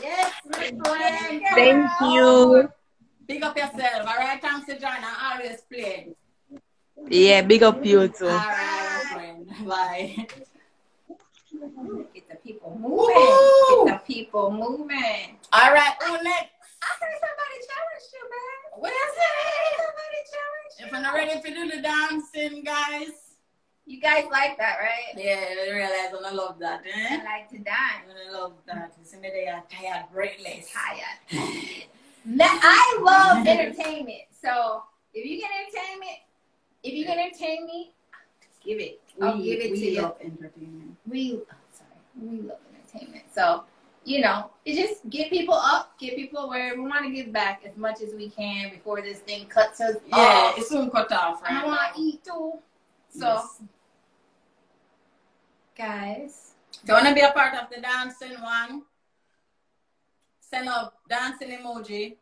Yes, my friend. Thank you. Big up yourself. All right, thanks for joining. I always play. Yeah, big up you too. All right, my friend. Bye. Get the people moving. Get the people moving. All right, who next? I heard somebody challenge you, man. What is it? Somebody challenge you. If I'm not ready to do the dancing, guys. You guys like that, right? Yeah, I realize I love that. Eh? I like to dance. I love that. You see me, they are tired, breathless. Tired. I love entertainment. So if you can entertain me, give it. I'll give it to you. We love entertainment. We love entertainment. So you know, it just get people up, get people aware. We want to give back as much as we can before this thing cuts us off. Yeah, it's soon cut off, right? I want to eat too. So, Yes. guys, if you want to be a part of the dancing one, send up dancing emoji.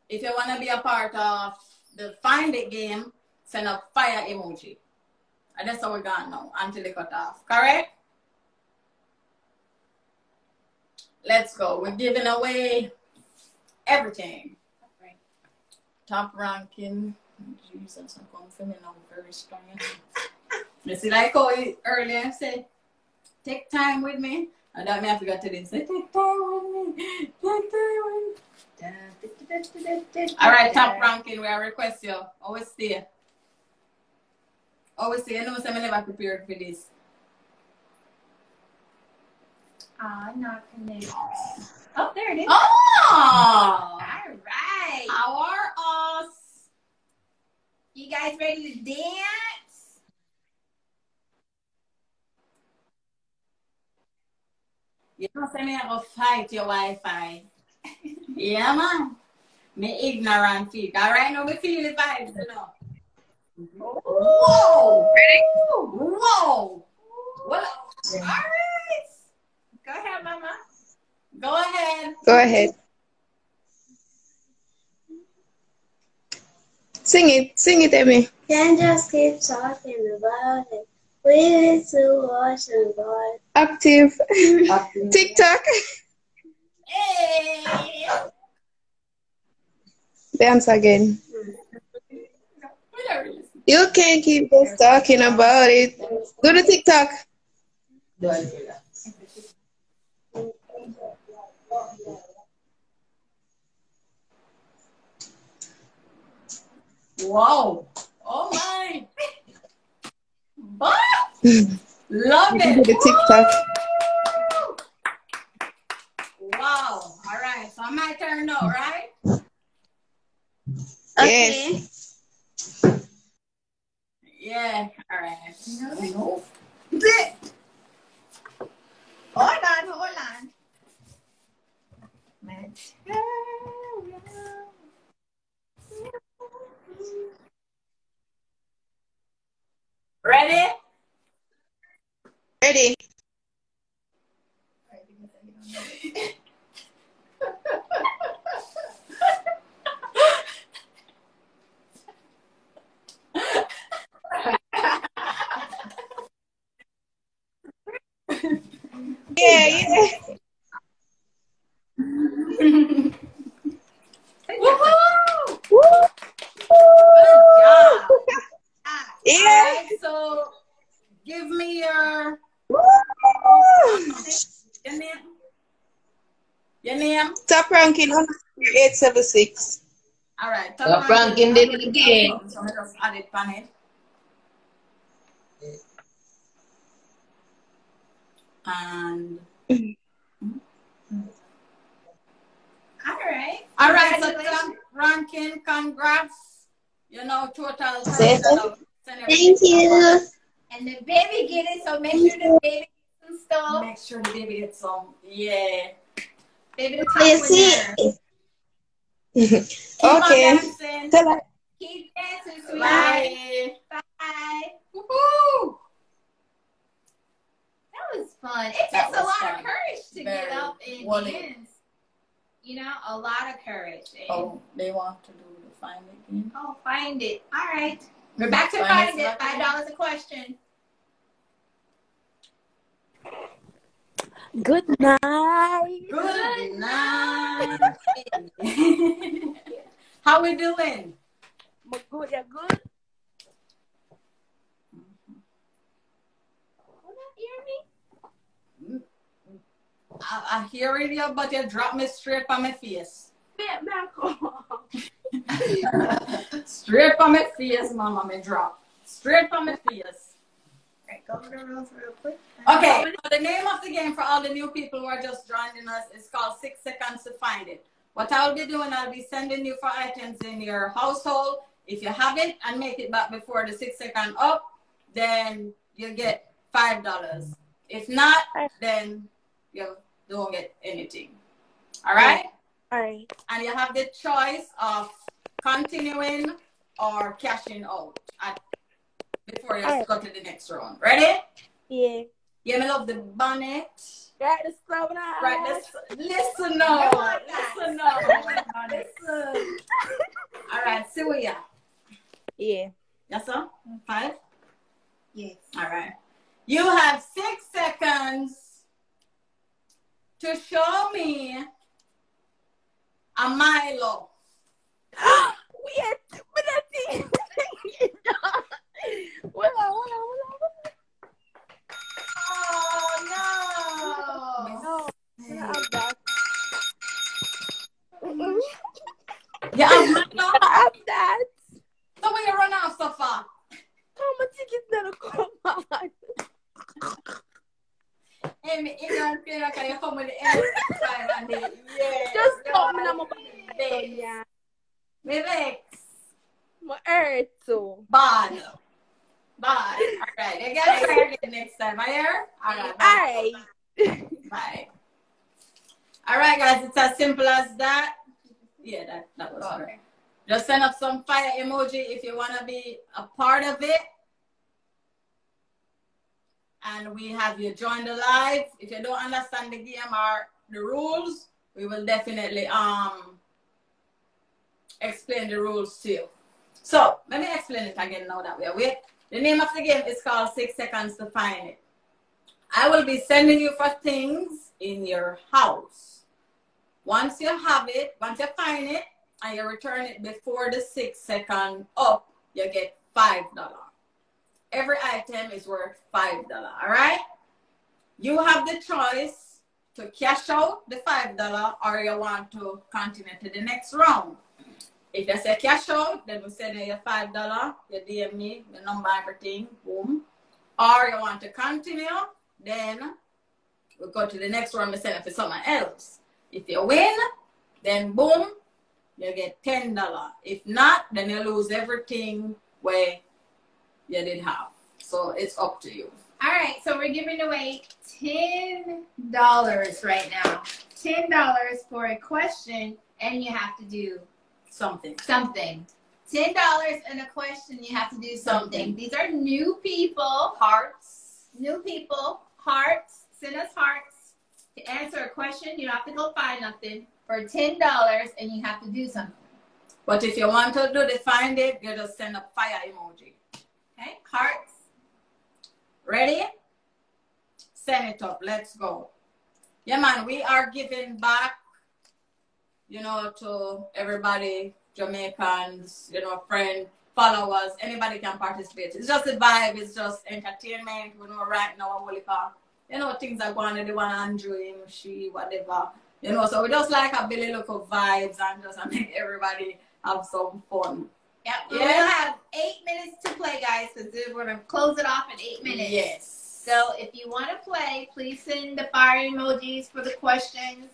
If you want to be a part of the find it game, send up fire emoji. And that's how we're going now until they cut off. Correct? Let's go. We're giving away everything. right. Top ranking. Jesus, I'm coming for me now very strong. You see, like how earlier I said, take time with me. And that me I forgot to do. Say, take time with me. Take time with me. All right, top ranking. We request you. Always stay. Always stay. You know, I'm never prepared for this. Not connected. Oh, there it is. Oh! All right. How are us? You guys ready to dance? You know, say me I go fight your Wi-Fi. Yeah, man. Me ignorant feet. All right, now we feel the vibes, you know. Whoa! Ready? Whoa! What? All right. Go ahead, Mama. Go ahead. Go ahead. Sing it, Emmy. Can't just keep talking about it. We need to watch and watch. Active. TikTok. Hey! Dance again. You can't keep just talking about it. Do the TikTok. Wow! Oh my! But love Do it! the TikTok. Wow! All right, so my turn now, right? Yes. Yeah. All right. No. Hold on. Ready? Ready. Yeah. Woohoo! Woo! Good job. Yeah. All right, so give me your name. Your name. Top ranking on 876. All right. Top ranking did it again. So I just add it on it. And all right. So top ranking, congrats. You know, total. Thank you. And the baby get it, so make sure the baby gets some stuff. Make sure the baby gets some. Yeah. Baby, the top You one see? there. Keep on Okay. dancing. Tell her. Keep dancing, sweetheart. Bye. Bye. Woohoo! That was fun. It That takes a was lot fun. of courage to Very get up and well, dance. You know, a lot of courage. And, Oh, they want to do the find it game. oh, find it. All right. We're back to Find find it. it. $5 a question. Good night. Good night. How we doing? Good, you're good. I hear it, you, but you drop me straight on my face. Straight on my face, mama, me drop. Straight on my face. Right, go over the rules real quick. Okay, so the name of the game for all the new people who are just joining us is called 6 Seconds to Find It. What I'll be doing, I'll be sending you for items in your household. If you have it and make it back before the 6 second up, then you get $5. If not, then you don't get anything. All right? All right. And you have the choice of continuing or cashing out before you go to the next round. Ready? Yeah. Yeah, me love the bonnet. Right, the slow now. Right, listen now. Listen now. Listen. All right, see where you are. Yeah. Yes, sir? 5? Yes. All right. You have 6 seconds to show me a Milo. Wait, but that's it. Hold on. Oh, no. No. You have Milo? I have that. So when you run off so far? Oh, my ticket's not come on. Hey, me ignorant player, can you come with the L5 and the Just come in, I'm about to yeah. Me vex. My earth too. Bad. Alright, you gotta try again next time. I hear? Alright. Bye. Alright, guys, it's as simple as that. Yeah, that was okay. Just send up some fire emoji if you want to be a part of it. And we have you join the live. If you don't understand the game or the rules, we will definitely explain the rules to you. So let me explain it again now that we are with. The name of the game is called 6 Seconds to Find It. I will be sending you for things in your house. Once you have it, once you find it, and you return it before the 6 seconds up, you get $5. Every item is worth $5, all right? You have the choice to cash out the $5 or you want to continue to the next round. If you say cash out, then we send you your $5, you DM me, the number, everything, boom. Or you want to continue, then we go to the next round, we send it for someone else. If you win, then boom, you get $10. If not, then you lose everything where you did have. So it's up to you. All right, so we're giving away $10 right now. $10 for a question, and you have to do something. $10 and a question, you have to do something. These are new people. Hearts. New people. Hearts. Send us hearts to answer a question. You don't have to go find nothing. For $10, and you have to do something. But if you want to do the find it, you just send a fire emoji. Okay, hearts. Ready? Send it up. Let's go. Yeah, man, we are giving back, you know, to everybody, Jamaicans, you know, friends, followers. Anybody can participate. It's just a vibe. It's just entertainment. We know right now, you know, things are going on. They want to enjoy him, she, whatever. You know, so we just like a Billy look of vibes and just make everybody have some fun. Yep. Yeah. We'll have 8 minutes to play, guys, because we're going to close it off in 8 minutes. Yes. So if you want to play, please send the fire emojis for the questions,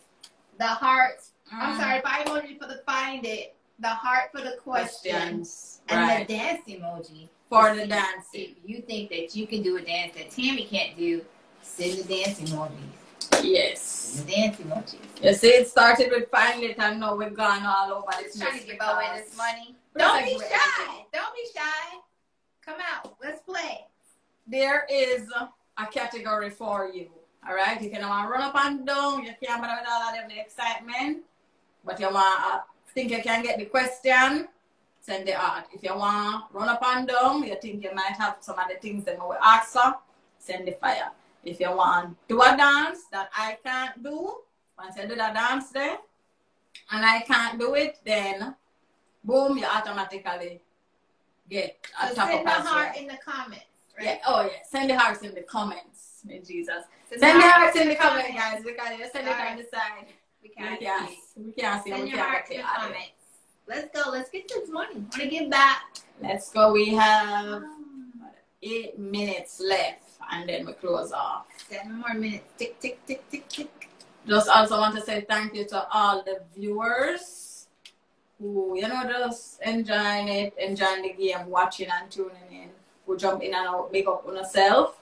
the hearts. I'm sorry, fire emoji for the find it, the heart for the questions, and the dance emoji for the dance. If you think that you can do a dance that Tami can't do, send the dance emojis. Yes. The dance emojis. You see, it started with find it and now we've gone all over. Just trying to give away this money. Don't be shy. Don't be shy. Come out. Let's play. There is a category for you. All right? You can want to run up and down. You can't bother with all of them, the excitement. But you want think you can get the question, send the art. If you want run up and down, you think you might have some of the things that we will ask for, send the fire. If you want to do a dance that I can't do, once you do the dance there, and I can't do it, then boom, you automatically get a top send the of heart in the comments, right? Yeah. Oh, yeah. Send the hearts in the comments. May Jesus. Send the hearts in the comments, guys, because you send it on the side. We can't see. Send your hearts in the comments. Let's go. Let's get this money. I want to give back. Let's go. We have 8 minutes left. And then we close off. 7 more minutes. Tick, tick, tick, tick, tick. Just also want to say thank you to all the viewers who, you know, just enjoying it, enjoying the game, watching and tuning in, who jump in and out, big up on yourself.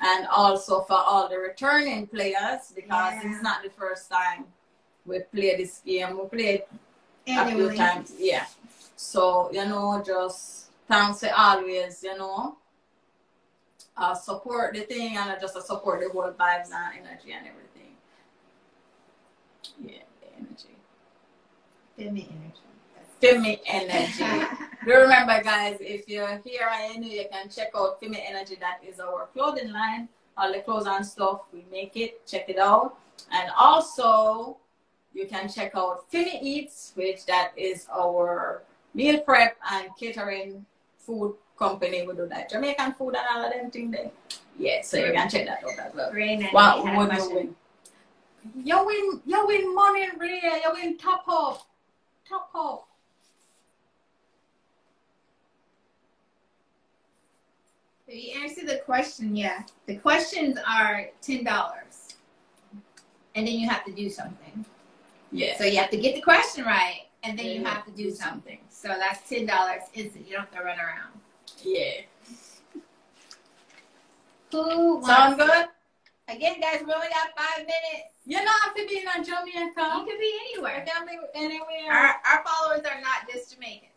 And also for all the returning players, because it's not the first time we play this game. We played a few times. Yeah. So, you know, just thanks to always, you know, support the thing and just support the whole vibes and energy and everything. Yeah, the energy. Femi Energy. Do remember, guys, if you're here and you know, you can check out Femi Energy. That is our clothing line. All the clothes and stuff, we make it. Check it out. And also, you can check out Femi Eats, which that is our meal prep and catering food company. We do that Jamaican food and all of them things there. Yeah, so you can check that out as well. What would you win? You win money, Rhea. You win top up. Top up. So you answer the question, yeah. The questions are $10. And then you have to do something. Yeah. So you have to get the question right, and then you have to do something. So that's $10 instant. You don't have to run around. Yeah. Who Sound good? Again, guys, we only got 5 minutes. You don't have to be in Jamaica. You can be anywhere. You can be anywhere. Our followers are not just Jamaicans.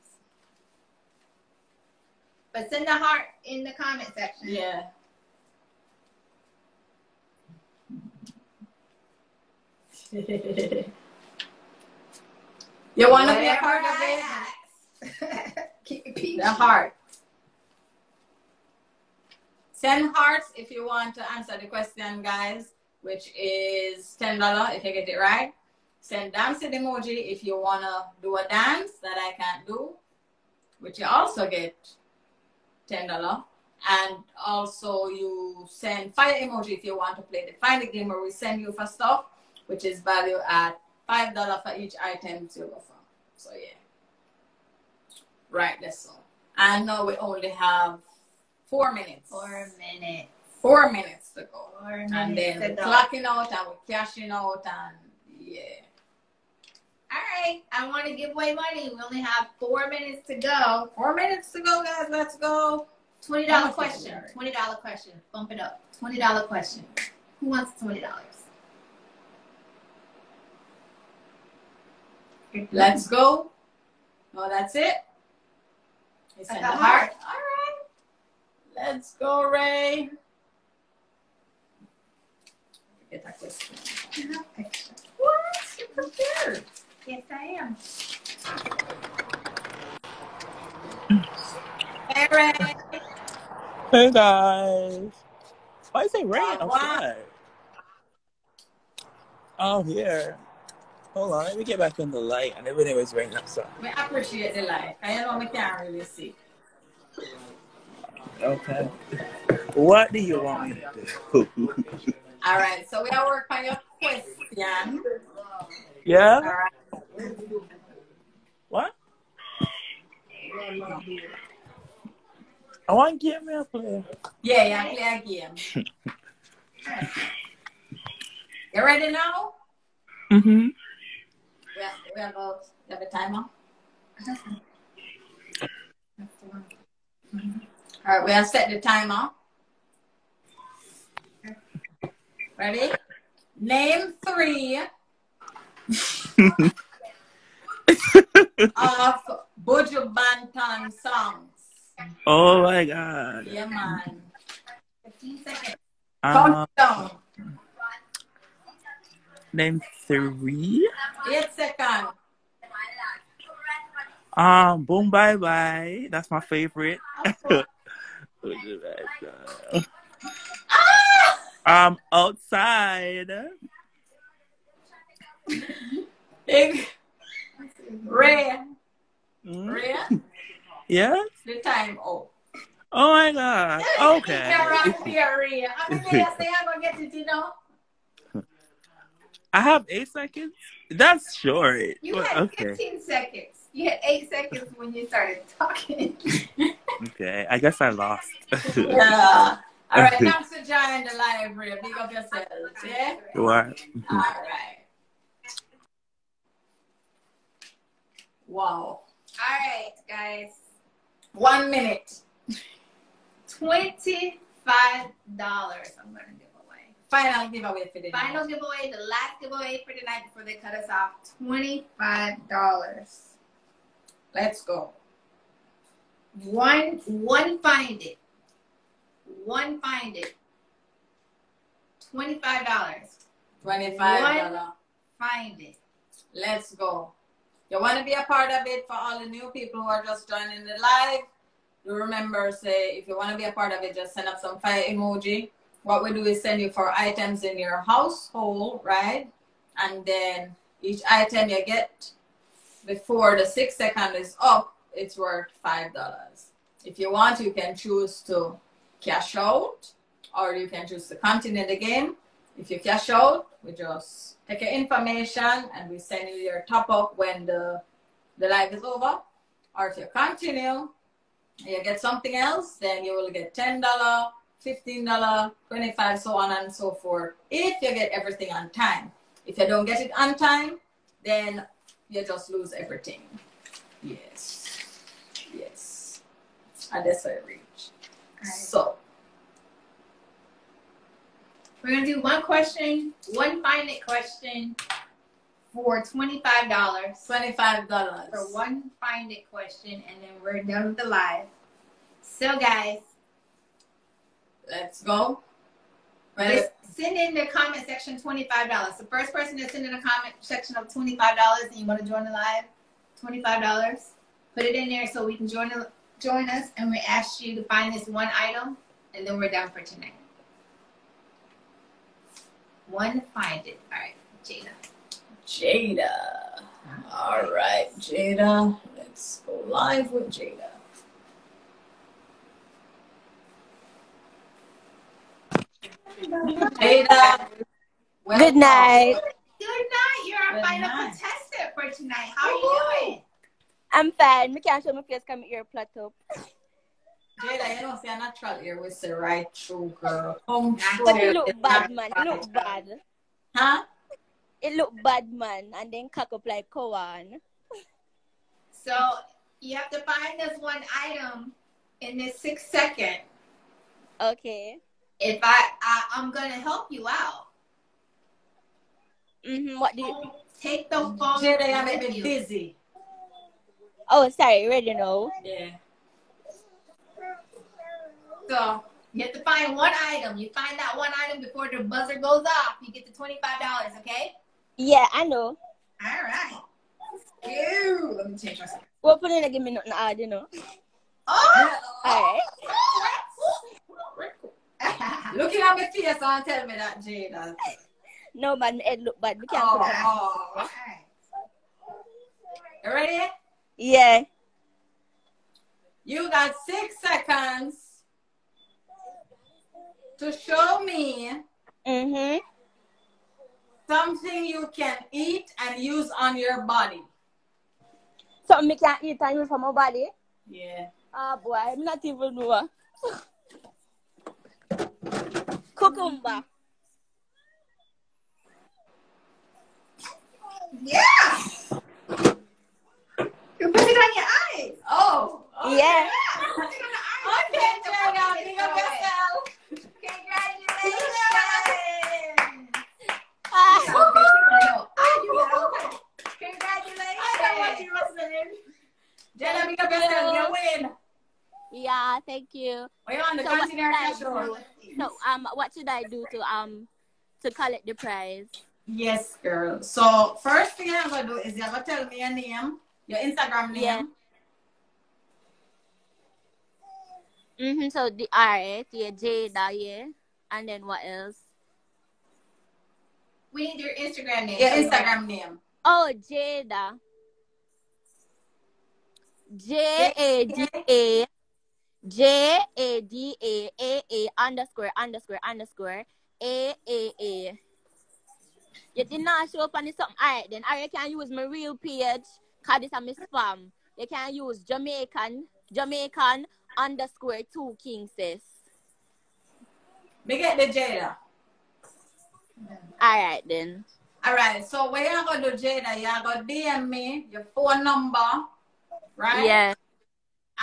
But send a heart in the comment section. Yeah. You want to be a part of it? Keep it peachy. The heart. Send hearts if you want to answer the question, guys, which is $10 if you get it right. Send dancing emoji if you want to do a dance that I can't do, which you also get $10. And also you send fire emoji if you want to play the final game where we send you for stuff, which is valued at $5 for each item to go for. So yeah. Right, that's all. And now we only have 4 minutes. 4 minutes. 4 minutes to go. 4 minutes and then to we're go. clocking out and we're cashing out and yeah. All right, I want to give away money. We only have 4 minutes to go. 4 minutes to go, guys. Let's go. $20 question. $20 question. Bump it up. $20 question. Who wants $20? Let's go. No, that's it. It's in the heart. All right. Let's go, Ray. Get that question. What? You're prepared. Yes, I am. Hey, Ray. Hey guys. Why is it raining outside? Oh, here. Hold on, let me get back in the light. And everything was raining outside. We appreciate the light. I know we can't really see. Okay. What do you want me to do? All right, so we are working on your question. Yeah? All right. What? I want to get me a play. Yeah, play a game. You ready now? Mm-hmm. We have a timer. All right, we have set the timer. Ready? Name 3 of Buju Banton songs. Oh my God. Yeah, man. 15 seconds. Count down. Name 3. 8 seconds. Boom Bye Bye. That's my favorite. Outside. Ray. Ray? Yes? The time up. Oh my God. Okay. Ray. How many days they are going to get it, you know? I have 8 seconds? That's short. You had 15 seconds. You had 8 seconds when you started talking. Okay, I guess I lost. Yeah. All right, thanks for joining the library. Big up yourselves, yeah? You are. All right. Wow. All right, guys. 1 minute. 25 $5 I'm gonna give away. Final giveaway for the night. Final giveaway, the last giveaway for the night before they cut us off. $25. Let's go. One find it. One find it. $25. $25. Find it. Let's go. You want to be a part of it for all the new people who are just joining the live? Do remember, say, if you want to be a part of it, just send up some fire emoji. What we do is send you 4 items in your household, right? And then each item you get before the 6 seconds is up, it's worth $5. If you want, you can choose to cash out, or you can choose to continue the game. If you cash out, we just take your information and we send you your top up when the live is over. Or if you continue, you get something else, then you will get $10, $15, $25, so on and so forth, if you get everything on time. If you don't get it on time, then you just lose everything. Yes. Yes. And that's where I reach. Right. So we're gonna do one question, one find it question for $25. $25 for one find it question, and then we're done with the live. So guys, let's go. just send in the comment section $25. The first person to send in a comment section of $25 and you want to join the live, $25. Put it in there so we can join us, and we ask you to find this one item, and then we're done for tonight. One find it. All right, Jada. Jada. All right, Jada. Let's go live with Jada. Jada. Good night. Good night. You're our final contestant for tonight. How are you doing? I'm fine. I can't show my face because my ear plugged up. Jada, you know, see a natural ear with the right true girl. Come true. But it look bad, man. It look bad. Huh? It look bad, man. And then cock up like Kowan. So you have to find this one item in this 6 second. Okay. If I'm gonna help you out. What do you take the phone? Jada, you make me dizzy. Oh, sorry. Ready now? Yeah. So you have to find one item. You find that one item before the buzzer goes off. You get the $25. Okay? Yeah, I know. All right. Ew. Let me change my second. Well, put in a give me nothing odd, you know. Oh. All right. Looking at my face and tell me that, Jada. No, man, it look bad. We can't put that. Oh. You ready? Yeah. You got 6 seconds to show me something you can eat and use on your body. Something I can eat and use for my body? Yeah. Oh, boy. I'm not even know. Cucumber. Yeah. You put it on your eyes. Oh. Okay. Yeah. Put it on the eyes. Okay, Jada. Pick up yourself. Congratulations. Congratulations. I know what you were saying. Jada, pick up yourself. You win. Yeah, thank you. Are you on the continue show? So what should I do to collect the prize? Yes, girl. So first thing I'm gonna do is you're gonna tell me your name, your Instagram name. Yeah. So the alright, yeah, Jada, yeah. And then what else? We need your Instagram name. Your Instagram name. Oh, Jada. JADA ___ AAA. You did not show up on this something. Alright, then I can use my real page, cause this is my spam. You can use Jamaican _2 Kingses. Me get the Jada. Alright then. Alright, so what you're gonna do, Jada, you're gonna DM me your phone number, right? Yeah.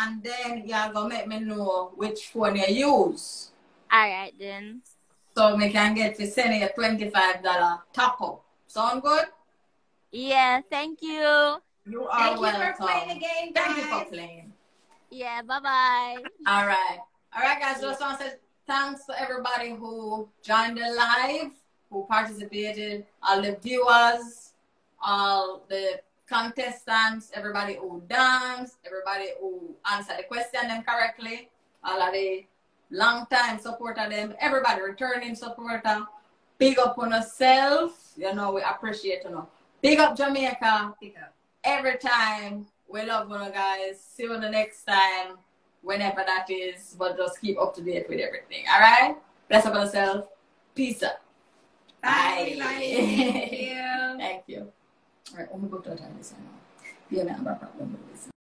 And then you're gonna make me know which phone you use. Alright then. So we can get to send you a $25 top up. Sound good? Yeah, thank you. You are Thank you welcome. for playing the game, guys. Thank you for playing. Yeah, bye-bye. All right, guys. Just want to say thanks to everybody who joined the live, who participated, all the viewers, all the contestants, everybody who danced, everybody who answered the question them correctly, all of the long-time supporter them, everybody returning supporter. Big up on yourself. You know, we appreciate you know. Big up Jamaica. Pick up. Every time. We love you guys. See you the next time, whenever that is. But just keep up to date with everything. All right? Bless up yourself. Peace out. Bye. Bye. Thank you. Thank you. All right. I'm going to go to the time. Yeah, man, I'm